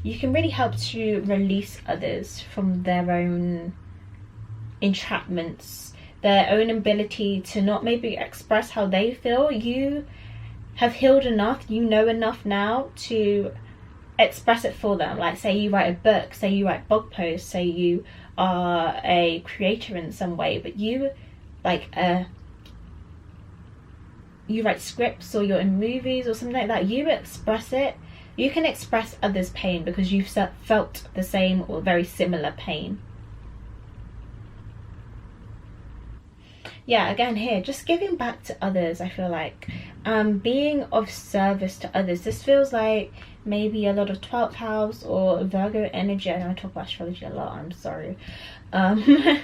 You can really help to release others from their own entrapments, their own ability to not maybe express how they feel. You have healed enough, you know enough now to express it for them. Like say you write a book, say you write blog posts, say you are a creator in some way, but you like you write scripts, or you're in movies or something like that, you express it. You can express others' pain because you've felt the same or very similar pain. Yeah, again here, just giving back to others. I feel like being of service to others. This feels like maybe a lot of 12th house or Virgo energy. I know I talk about astrology a lot, I'm sorry. But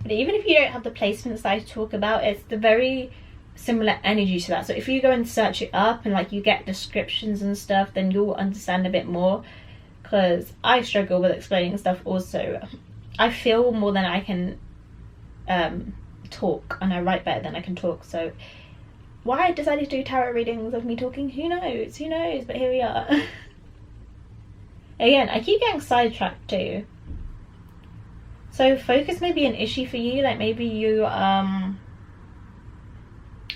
even if you don't have the placements that I talk about, it's the very similar energy to that. So if you go and search it up and like you get descriptions and stuff, then you'll understand a bit more, because I struggle with explaining stuff also. I feel more than I can talk, and I write better than I can talk. So why I decided to do tarot readings of me talking, who knows, but here we are. Again, I keep getting sidetracked too. So focus may be an issue for you. Like maybe you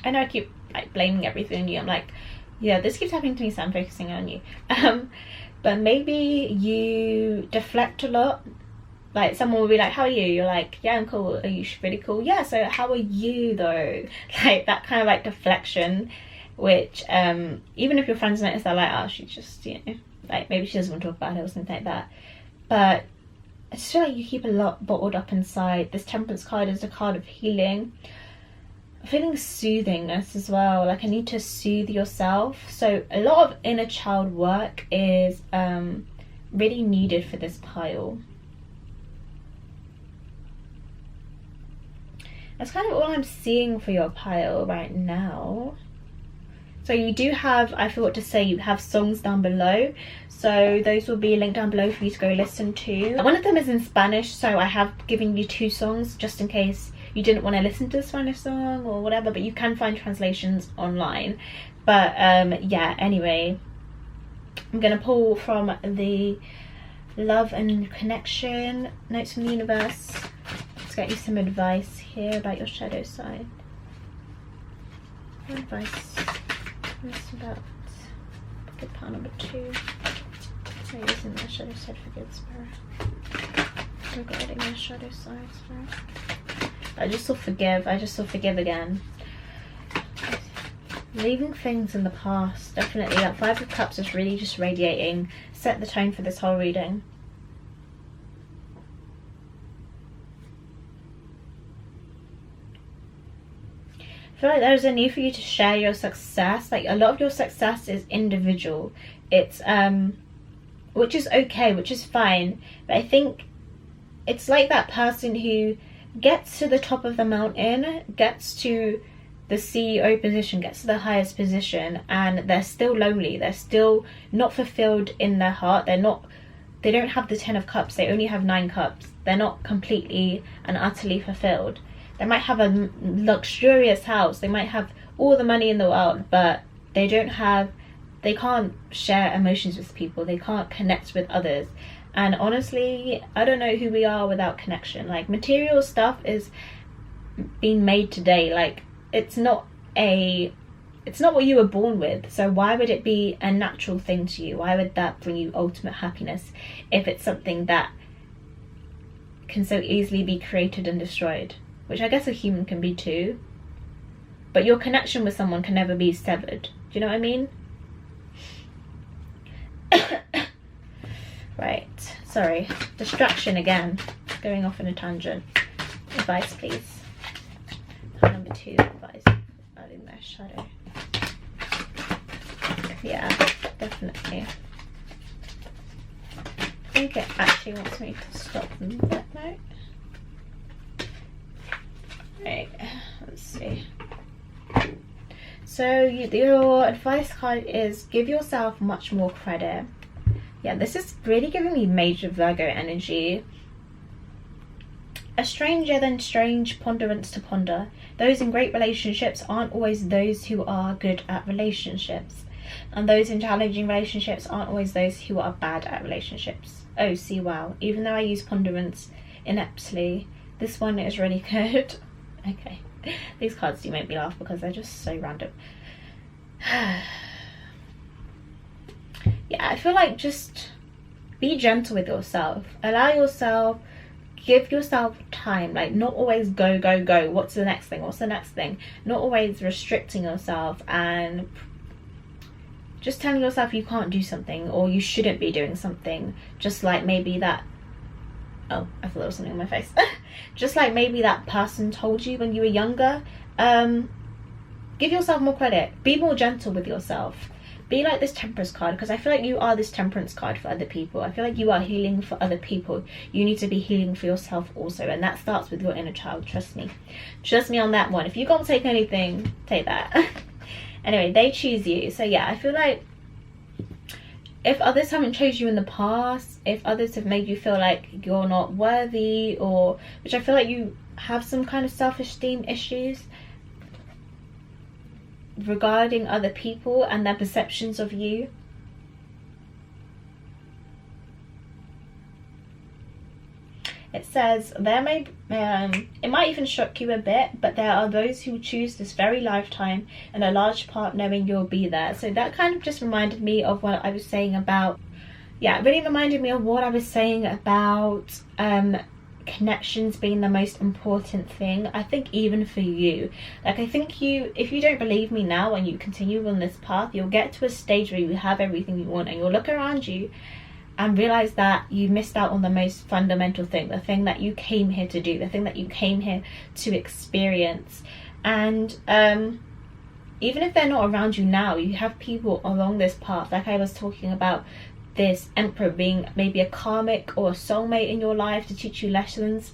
I know I keep like blaming everything on you. I'm like, yeah, this keeps happening to me, so I'm focusing on you. But maybe you deflect a lot. Like someone will be like, how are you? You're like, yeah, I'm cool. Are you really cool? Yeah, so how are you though? Like that kind of like deflection, which even if your friends notice, they're like, oh, she's just, you know, like maybe she doesn't want to talk about it or something like that. But I just feel like you keep a lot bottled up inside. This Temperance card is a card of healing. feeling soothingness as well. Like I need to soothe yourself. So a lot of inner child work is really needed for this pile. That's kind of all I'm seeing for your pile right now. So you do have, I forgot to say, you have songs down below. So those will be linked down below for you to go listen to. One of them is in Spanish, so I have given you 2 songs just in case you didn't want to listen to the Spanish song or whatever, but you can find translations online. But yeah, anyway, I'm going to pull from the Love and Connection Notes from the Universe. Let's get you some advice here about your shadow side. What advice? What's about pocket pile number 2? So using my shadow side for good spirit. Regarding my shadow side spirit. I just saw forgive. I just saw forgive again. Leaving things in the past. Definitely. That 5 of Cups is really just radiating. Set the tone for this whole reading. I feel like there's a need for you to share your success. Like a lot of your success is individual. It's which is okay, which is fine. But I think it's like that person who gets to the top of the mountain, gets to the CEO position, gets to the highest position, and they're still lonely. They're still not fulfilled in their heart. They don't have the 10 of Cups. They only have 9 cups. They're not completely and utterly fulfilled. They might have a luxurious house, they might have all the money in the world, but they can't share emotions with people, they can't connect with others. And honestly, I don't know who we are without connection. Like material stuff is being made today. Like it's not what you were born with, so why would it be a natural thing to you? Why would that bring you ultimate happiness if it's something that can so easily be created and destroyed? Which I guess a human can be too, but your connection with someone can never be severed. Do you know what I mean? Right, sorry, distraction again, going off in a tangent. Advice please. Number 2, advice regarding their shadow. Yeah, definitely. I think it actually wants me to stop that note. Right, let's see. So your advice card is give yourself much more credit. Yeah, this is really giving me major Virgo energy. A stranger than strange, ponderance to ponder. Those in great relationships aren't always those who are good at relationships. And those in challenging relationships aren't always those who are bad at relationships. Oh, see, wow. Even though I use ponderance ineptly, this one is really good. Okay, these cards do make me laugh because they're just so random. Yeah, I feel like just be gentle with yourself. Allow yourself, give yourself time. Like not always go, go, go. What's the next thing? What's the next thing? Not always restricting yourself and just telling yourself you can't do something or you shouldn't be doing something. Just like maybe that, oh, I thought there was something on my face. Just like maybe that person told you when you were younger. Give yourself more credit. Be more gentle with yourself. Be like this Temperance card, because I feel like you are this Temperance card for other people. I feel like you are healing for other people. You need to be healing for yourself also, and that starts with your inner child. Trust me. Trust me on that one. If you can't take anything, take that. Anyway, they choose you. So yeah, I feel like if others haven't chose you in the past, if others have made you feel like you're not worthy, or which I feel like you have some kind of self-esteem issues regarding other people and their perceptions of you. It says there may it might even shock you a bit, but there are those who choose this very lifetime, and a large part knowing you'll be there. So that kind of just reminded me of what I was saying about, yeah, it really reminded me of what I was saying about connections being the most important thing. I think even for you, like I think if you don't believe me now and you continue on this path, you'll get to a stage where you have everything you want and you'll look around you and realize that you missed out on the most fundamental thing, the thing that you came here to do, the thing that you came here to experience. And even if they're not around you now, you have people along this path, like I was talking about this emperor being maybe a karmic or a soulmate in your life to teach you lessons.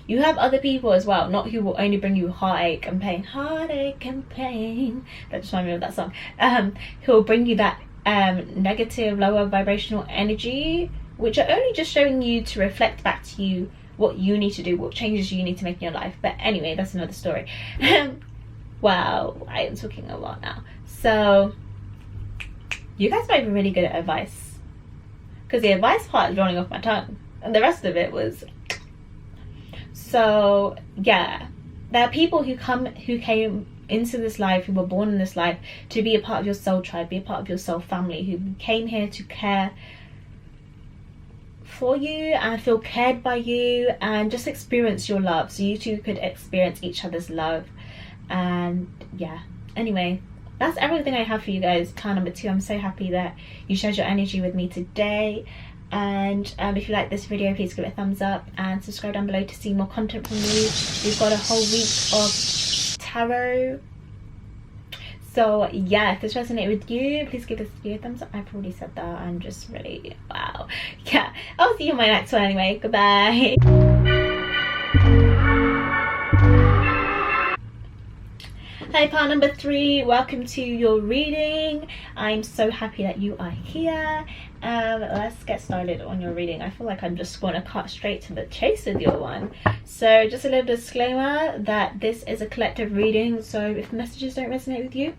You have other people as well, not who will only bring you heartache and pain, heartache and pain, that just reminded me of that song, who will bring you that negative, lower vibrational energy, which are only just showing you to reflect back to you what you need to do, what changes you need to make in your life. But anyway, that's another story. Wow, I am talking a lot now. So you guys might be really good at advice, because the advice part is rolling off my tongue and the rest of it was. So yeah, there are people who came into this life, who were born in this life to be a part of your soul tribe, be a part of your soul family, who came here to care for you and feel cared by you and just experience your love, so you two could experience each other's love. And yeah, anyway, that's everything I have for you guys. Plan number 2. I'm so happy that you shared your energy with me today. And if you like this video, please give it a thumbs up and subscribe down below to see more content from me. We've got a whole week of tarot. So yeah, if this resonated with you, please give this video a thumbs up. I've already said that. I'm just really, wow. Yeah, I'll see you in my next one anyway. Goodbye. Hi, part number 3, welcome to your reading. I'm so happy that you are here. Let's get started on your reading. I feel like I'm just going to cut straight to the chase with your one. So just a little disclaimer that this is a collective reading, so if the messages don't resonate with you,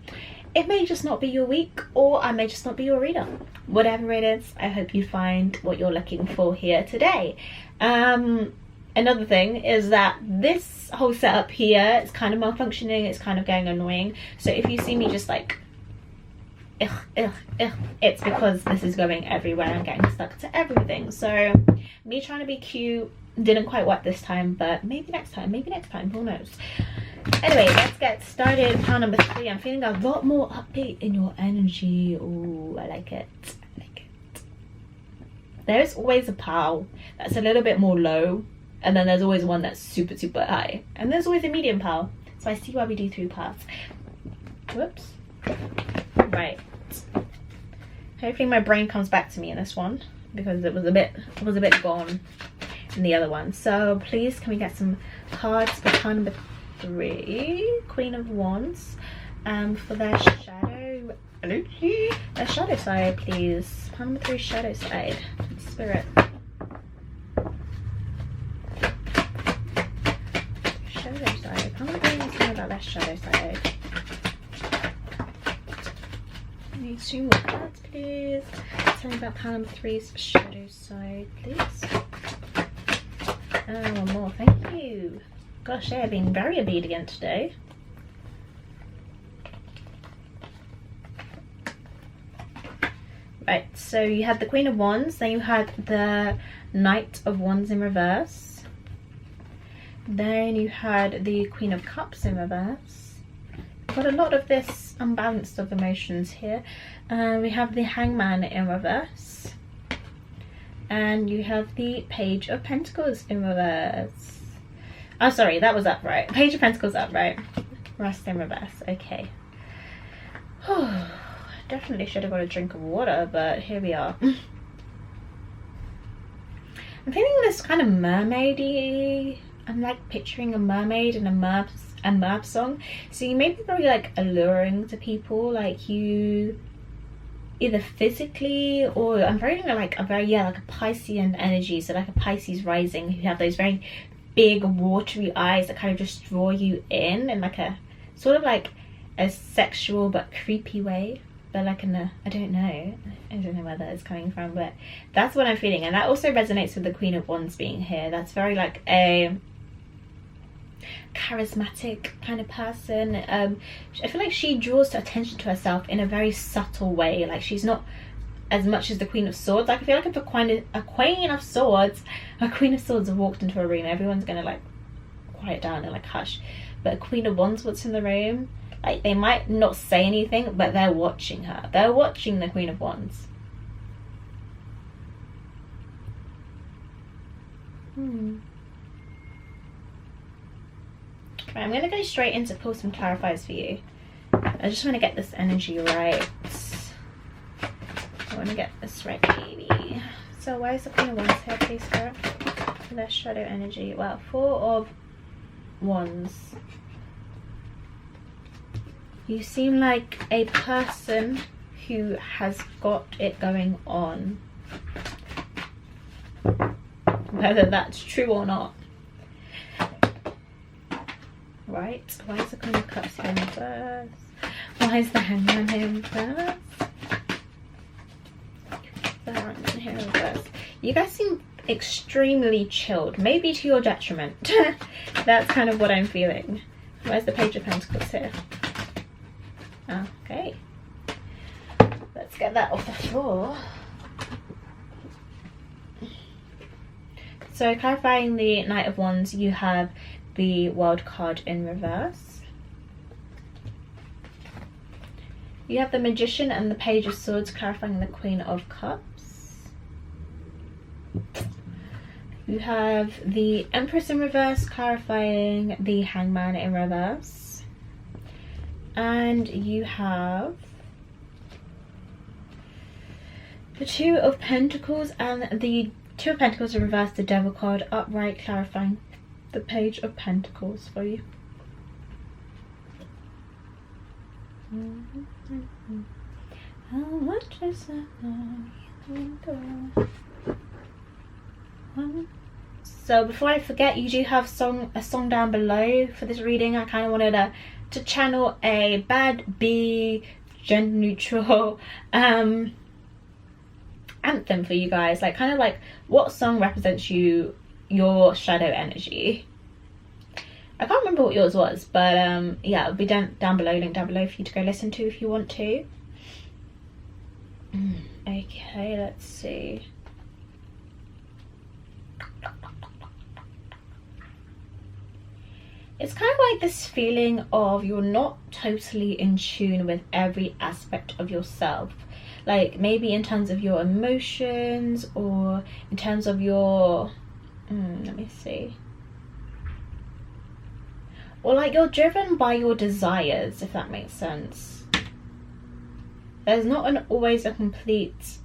it may just not be your week, or I may just not be your reader. Whatever it is, I hope you find what you're looking for here today. Another thing is that this whole setup here is kind of malfunctioning, it's kind of going annoying. So if you see me just like, it's because this is going everywhere and getting stuck to everything. So me trying to be cute didn't quite work this time, but maybe next time, who knows. Anyway, let's get started. Pile number 3. I'm feeling a lot more upbeat in your energy. Ooh, I like it. There's always a pile that's a little bit more low, and then there's always one that's super high, and there's always a medium pile. So I see why we do 3 piles. Whoops. Right, hopefully my brain comes back to me in this one, because it was a bit gone in the other one. So please, can we get some cards for pile number 3, Queen of Wands, for their shadow side, please. Pile number 3, shadow side. Spirit. Shadow side. I'm not going to know about that shadow side. I need 2 more cards, please. Tell me about pile number 3's shadow side, please. And 1 more, thank you. Gosh, they have been very obedient today. Right, so you had the Queen of Wands, then you had the Knight of Wands in reverse. Then you had the Queen of Cups in reverse. Got a lot of this unbalanced of emotions here. We have the Hangman in reverse. And you have the Page of Pentacles in reverse. Oh, sorry, that was upright. Page of Pentacles upright. Rest in reverse. Okay. Definitely should have got a drink of water, but here we are. I'm feeling this kind of mermaidy. I'm like picturing a mermaid in a merp song. So you may be very like alluring to people, like you either physically, or I'm very like a Piscean energy. So like a Pisces rising, who have those very big watery eyes that kind of just draw you in like a sort of like a sexual but creepy way. But like in a, I don't know where that is coming from, but that's what I'm feeling. And that also resonates with the Queen of Wands being here. That's very like a charismatic kind of person. I feel like she draws attention to herself in a very subtle way. Like she's not as much as the Queen of Swords. Like I feel like if a Queen of Swords walked into a room, everyone's gonna like quiet down and like hush. But a Queen of Wands walks in the room, like they might not say anything, but they're watching her. They're watching the Queen of Wands. Right, I'm going to go straight into pull some clarifiers for you. I just want to get this energy right. I want to get this right, baby. So why is the Queen of Wands here, please, Spirit? For their shadow energy. Well, 4 of Wands. You seem like a person who has got it going on. Whether that's true or not. Right, why is the Queen of Cups here in reverse? Why is the Hangman here in reverse? The Hangman here in reverse. You guys seem extremely chilled, maybe to your detriment. That's kind of what I'm feeling. Where's the Page of Pentacles here? Okay, let's get that off the floor. So clarifying the Knight of Wands, you have the World card in reverse. You have the Magician and the Page of Swords, clarifying the Queen of Cups. You have the Empress in reverse, clarifying the Hangman in reverse. And you have the Two of Pentacles and the Two of Pentacles in reverse, the Devil card upright, clarifying the Page of Pentacles for you. How much is that? So before I forget, you do have a song down below for this reading. I kind of wanted to channel a bad B gender neutral anthem for you guys, like kind of like what song represents your shadow energy. I can't remember what yours was, but yeah, it'll be down below, link down below for you to go listen to if you want to. Okay, let's see. It's kind of like this feeling of you're not totally in tune with every aspect of yourself. Like maybe in terms of your emotions or in terms of your, let me see. Or like you're driven by your desires, if that makes sense. There's not always a complete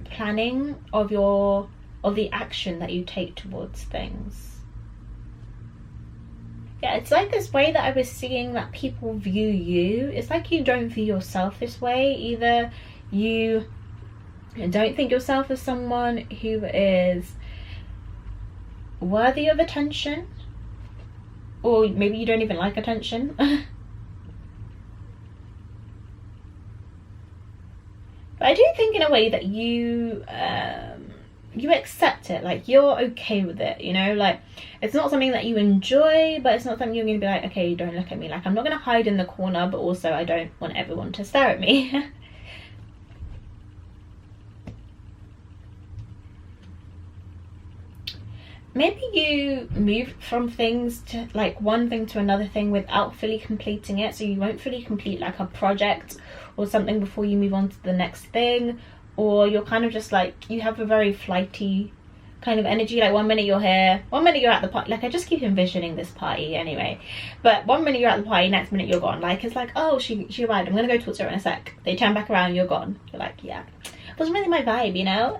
planning of the action that you take towards things. Yeah, it's like this way that I was seeing that people view you. It's like you don't view yourself this way. Either you don't think yourself as someone who is worthy of attention, or maybe you don't even like attention. But I do think in a way that you accept it, like you're okay with it, you know, like it's not something that you enjoy, but it's not something you're going to be like, okay, don't look at me, like I'm not going to hide in the corner, but also I don't want everyone to stare at me. Maybe you move from things to like one thing to another thing without fully completing it, so you won't fully complete like a project or something before you move on to the next thing. Or you're kind of just like, you have a very flighty kind of energy, like 1 minute you're here, 1 minute you're at the party, like I just keep envisioning this party anyway, but 1 minute you're at the party, next minute you're gone. Like it's like, oh, she arrived, I'm gonna go talk to her in a sec. They turn back around, you're gone. You're like, yeah, it wasn't really my vibe, you know.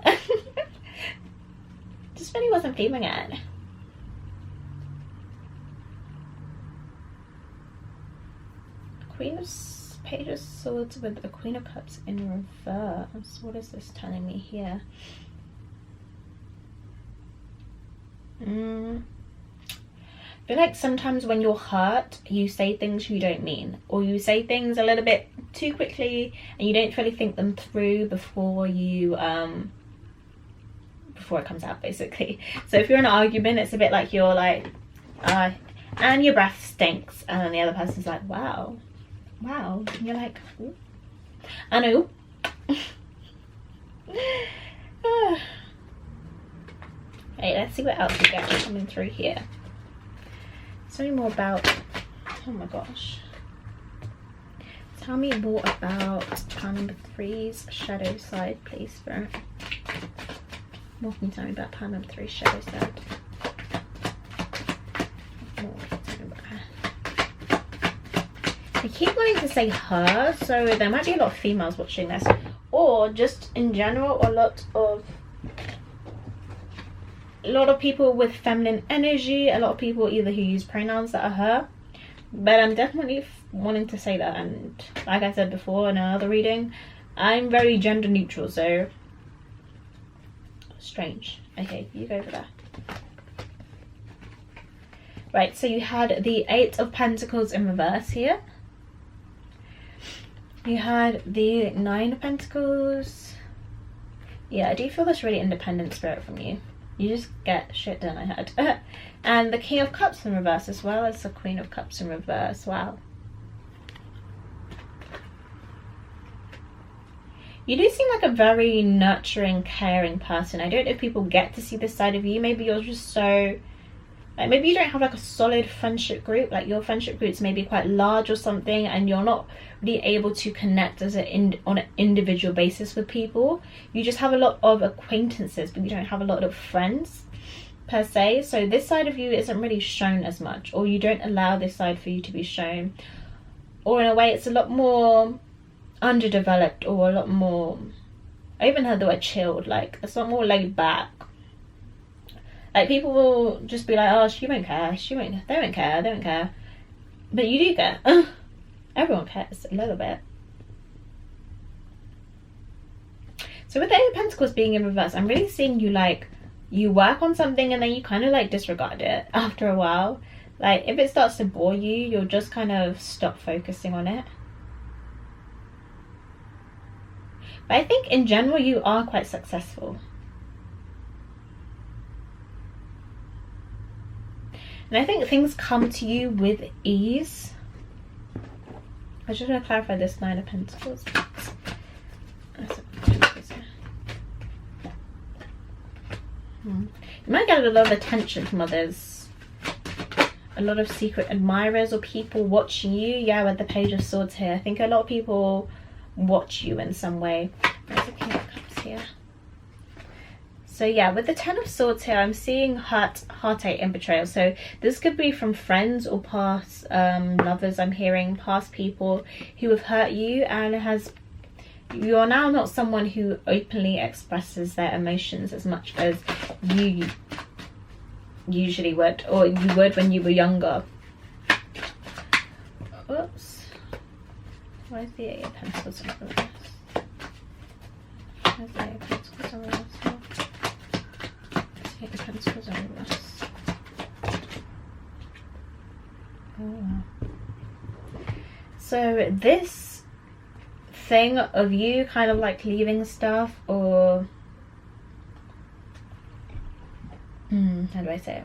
Just really wasn't feeling it. Page of Swords with the Queen of Cups in reverse. What is this telling me here? I feel like sometimes when you're hurt, you say things you don't mean, or you say things a little bit too quickly and you don't really think them through before you before it comes out, basically. So if you're in an argument, it's a bit like you're like and your breath stinks, and then the other person's like, wow, and you're like, ooh. I know. Hey, let's see what else we get coming through here. Tell me more about, oh my gosh, tell me more about pile number 3's shadow side, please, Spirit. What can you tell me about pile number 3's shadow side? keep wanting to say her, so there might be a lot of females watching this, or just in general a lot of people with feminine energy, a lot of people either who use pronouns that are her. But I'm definitely wanting to say that, and like I said before in another reading, I'm very gender neutral, so strange. Okay, you go over there. Right, so you had the 8 of Pentacles in reverse here. You had the 9 of Pentacles. Yeah, I do feel this really independent spirit from you. You just get shit done, I heard. And the King of Cups in reverse, as well as the Queen of Cups in reverse. Wow. You do seem like a very nurturing, caring person. I don't know if people get to see this side of you. Maybe you're just so... like, maybe you don't have like a solid friendship group. Like, your friendship group's maybe quite large or something, and you're not really able to connect as on an individual basis with people. You just have a lot of acquaintances, but you don't have a lot of friends per se. So this side of you isn't really shown as much, or you don't allow this side for you to be shown. Or in a way, it's a lot more underdeveloped, or a lot more... I even heard the word chilled. Like, it's a lot more laid back. Like, people will just be like, oh, she won't care, they won't care. But you do care. Everyone cares a little bit. So with the 8 of Pentacles being in reverse, I'm really seeing you, like, you work on something and then you kind of like disregard it after a while. Like, if it starts to bore you, you'll just kind of stop focusing on it. But I think in general you are quite successful. And I think things come to you with ease. I just want to clarify this 9 of Pentacles. You might get a lot of attention from others. A lot of secret admirers or people watching you. Yeah, with the Page of Swords here. I think a lot of people watch you in some way. There's a King of Cups here. So yeah, with the 10 of Swords here, I'm seeing heartache and betrayal. So this could be from friends or past lovers. I'm hearing past people who have hurt you, and you're now not someone who openly expresses their emotions as much as you usually would, or you would when you were younger. Oops. Why is the 8 of Pentacles in reverse? Where's the 8 of Pentacles in reverse? Pentacles in reverse. Oh. So this thing of you kind of like leaving stuff, or how do I say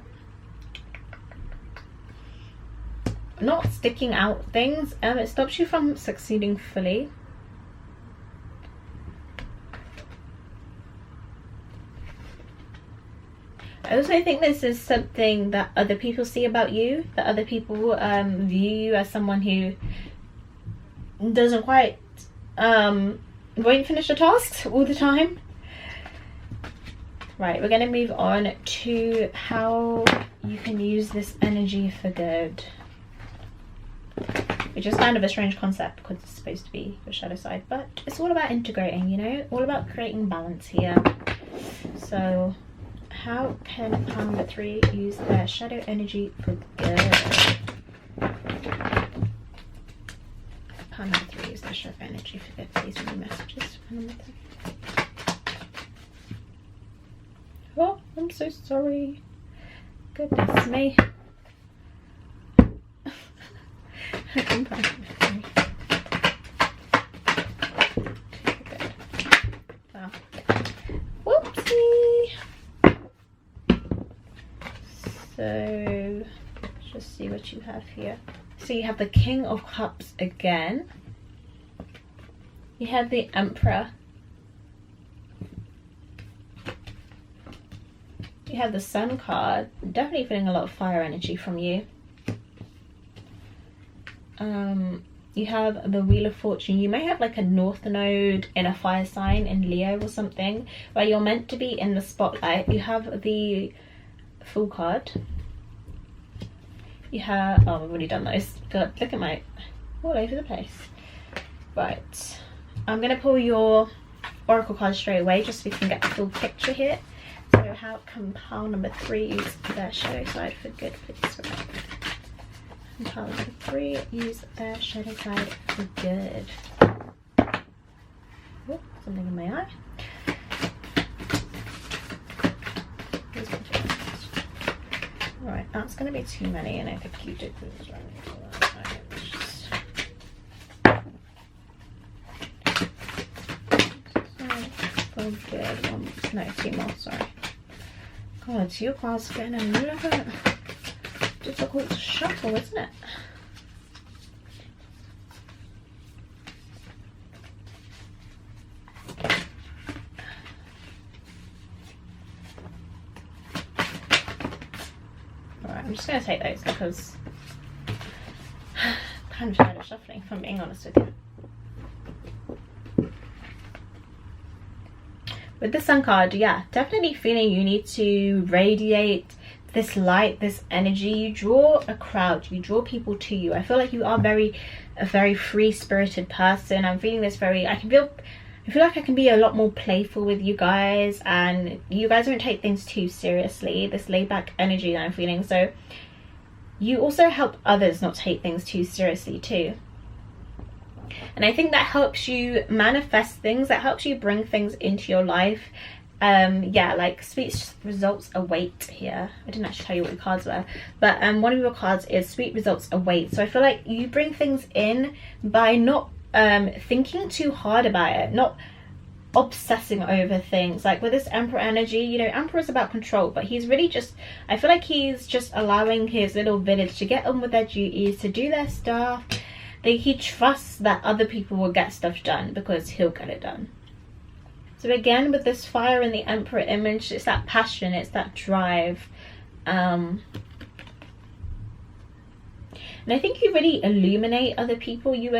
it? Not sticking out things, it stops you from succeeding fully. I also think this is something that other people see about you, that other people view you as someone who doesn't quite, won't finish the tasks all the time. Right, we're going to move on to how you can use this energy for good. Which is kind of a strange concept because it's supposed to be the shadow side, but it's all about integrating, you know, all about creating balance here. So... how can Palm number 3 use their shadow energy for good? Palm number 3 use their shadow energy for good. Please send me messages. Oh, I'm so sorry. Goodness me. Wow. Whoopsie. So let's just see what you have here. So you have the King of Cups again. You have the Emperor. You have the Sun card. Definitely feeling a lot of fire energy from you. You have the Wheel of Fortune. You may have like a North Node in a fire sign in Leo or something, where you're meant to be in the spotlight. You have the Fool card. You have, oh, we've already done those. God, look at my all over the place. Right, I'm gonna pull your oracle card straight away just so we can get the full picture here. So how can pile number 3 use their shadow side for good, please? Right. And pile number 3 use their shadow side for good. Oh, something in my eye. Right, that's going to be too many, and I think you did this right. Oh, good. One, no, 2 more, sorry. God, your cards getting a little bit difficult to shuffle, isn't it? Alright, I'm just going to take those because I'm kind of tired of shuffling, if I'm being honest with you. With the Sun card, yeah, definitely feeling you need to radiate this light, this energy. You draw a crowd, you draw people to you. I feel like you are a very free-spirited person. I'm feeling this I feel like I can be a lot more playful with you guys, and you guys don't take things too seriously. This laid-back energy that I'm feeling. So you also help others not take things too seriously too. And I think that helps you manifest things, that helps you bring things into your life. Yeah, like sweet results await here. I didn't actually tell you what your cards were, but one of your cards is sweet results await. So I feel like you bring things in by not thinking too hard about it, not obsessing over things. Like with this Emperor energy, you know, Emperor is about control, but he's really just, I feel like he's just allowing his little village to get on with their duties, to do their stuff. He trusts that other people will get stuff done because he'll get it done. So again, with this fire in the Emperor image, it's that passion, it's that drive. And I think you really illuminate other people. You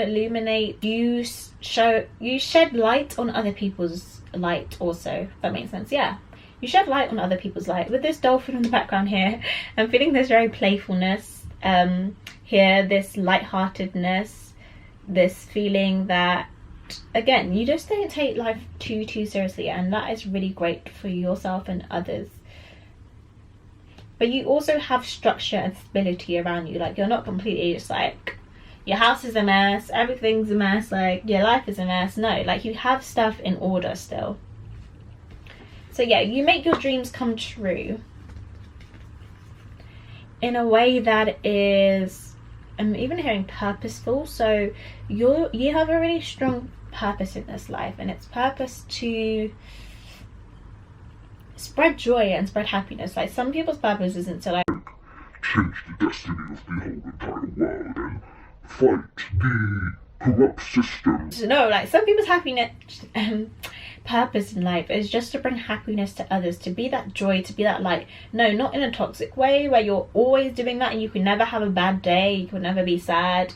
shed light on other people's light also, if that makes sense. Yeah, you shed light on other people's light. With this dolphin in the background here, I'm feeling this very playfulness here, this lightheartedness, this feeling that, again, you just don't take life too seriously, and that is really great for yourself and others. But you also have structure and stability around you. Like, you're not completely just like, your house is a mess, everything's a mess, like your life is a mess. No, like you have stuff in order still. So yeah, you make your dreams come true in a way that is, I'm even hearing purposeful. So you have a really strong purpose in this life, and it's purpose to spread joy and spread happiness. Like, some people's purpose isn't to like change the destiny of the whole entire world and fight the corrupt system. No, like some people's happiness purpose in life is just to bring happiness to others, to be that joy, to be that light. No, not in a toxic way where you're always doing that and you can never have a bad day, you can never be sad.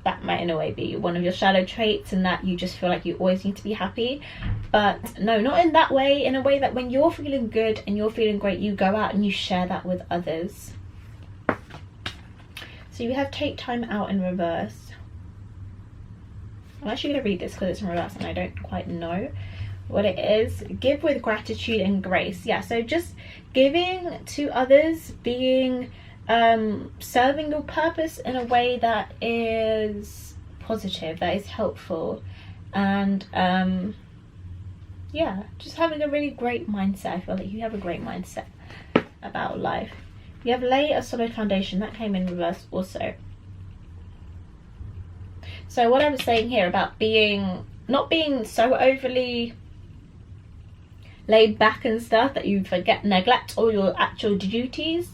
That might in a way be one of your shadow traits, and that you just feel like you always need to be happy. But no, not in that way. In a way that when you're feeling good and you're feeling great, you go out and you share that with others. So you have take time out in reverse. I'm actually going to read this because it's in reverse and I don't quite know what it is. Give with gratitude and grace. Yeah, so just giving to others, being serving your purpose in a way that is positive, that is helpful, and yeah, just having a really great mindset. I feel like you have a great mindset about life. You have lay a solid foundation. That came in reverse also. So what I was saying here about not being so overly laid back and stuff that you neglect all your actual duties,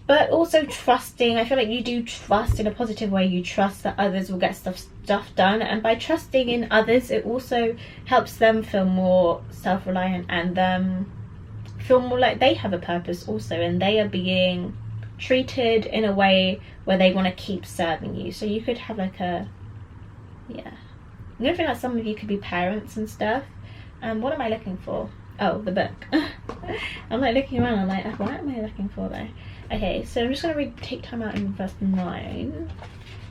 but also trusting. I feel like you do trust in a positive way. You trust that others will get stuff done, and by trusting in others, it also helps them feel more self-reliant and feel more like they have a purpose also, and they are being treated in a way where they want to keep serving you. So you could have like a, yeah, I'm gonna feel like some of you could be parents and stuff. What am I looking for? Oh, the book. I'm like looking around, I'm like, what am I looking for though? Okay, so I'm just gonna read take time out in verse 9.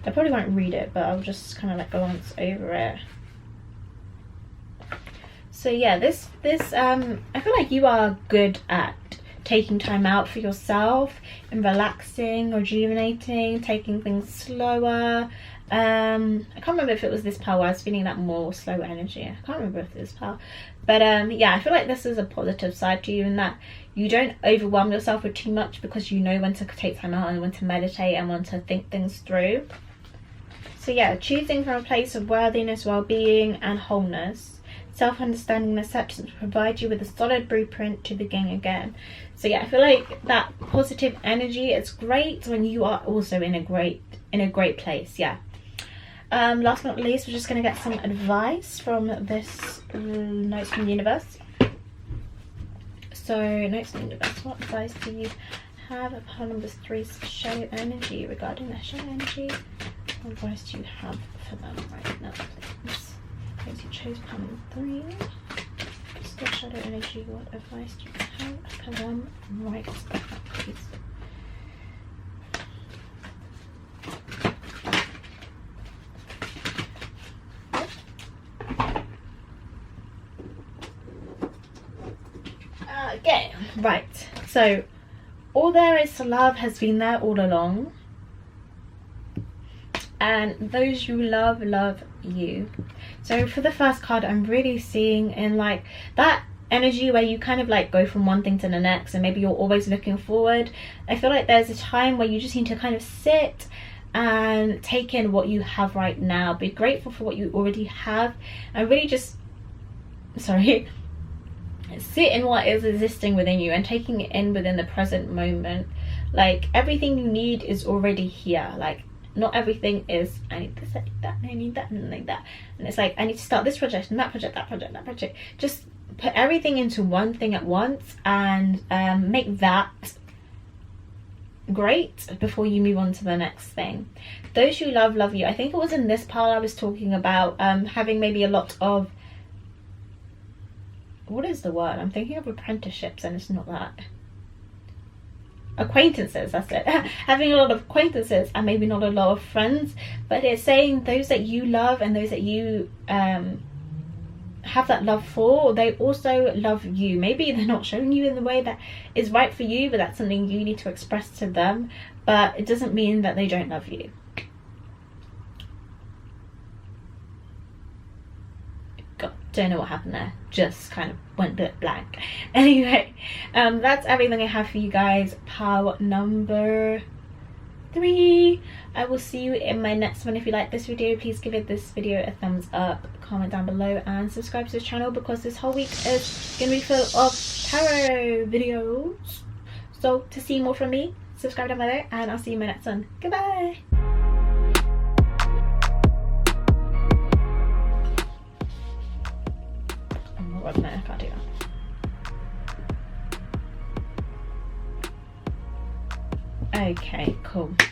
I probably won't read it, but I'll just kind of like glance over it. So yeah, this I feel like you are good at taking time out for yourself and relaxing, rejuvenating, taking things slower. I can't remember if it was this pile where I was feeling that more slower energy. I can't remember if it was this pile, but yeah, I feel like this is a positive side to you, in that you don't overwhelm yourself with too much, because you know when to take time out and when to meditate and when to think things through. So yeah, choosing from a place of worthiness, well-being and wholeness. Self-understanding and acceptance provide you with a solid blueprint to begin again. So yeah, I feel like that positive energy is great when you are also in a great place. Yeah. Last but not least, we're just going to get some advice from this Notes from the Universe. So Notes from the Universe, what advice do you have? Pile number 3, shadow energy. Regarding the shadow energy, what advice do you have for them right now, please? As you chose pile number 3, still shadow energy, what advice do you have for them right now, please? Okay, right, so all there is to love has been there all along, and those you love you. So for the first card, I'm really seeing in like that energy where you kind of like go from one thing to the next, and maybe you're always looking forward. I feel like there's a time where you just need to kind of sit and take in what you have right now, be grateful for what you already have, and really just sit in what is existing within you and taking it in within the present moment. Like everything you need is already here. Like not everything is I need this, I need that, I need that, and like that. And it's like I need to start this project and that project, that project, that project. Just put everything into one thing at once and make that great before you move on to the next thing. Those you love you. I think it was in this pile I was talking about having maybe a lot of, what is the word? I'm thinking of apprenticeships, and it's not that. Acquaintances, that's it. Having a lot of acquaintances and maybe not a lot of friends, but it's saying those that you love and those that you have that love for, they also love you. Maybe they're not showing you in the way that is right for you, but that's something you need to express to them. But it doesn't mean that they don't love you. God, don't know what happened there, just kind of went a bit blank. Anyway, that's everything I have for you guys. Pile number 3. I will see you in my next one. If you like this video, please give this video a thumbs up, comment down below, and subscribe to this channel, because this whole week is gonna be full of tarot videos. So to see more from me, subscribe down below, and I'll see you in my next one. Goodbye. No, I can't do that. Okay, cool.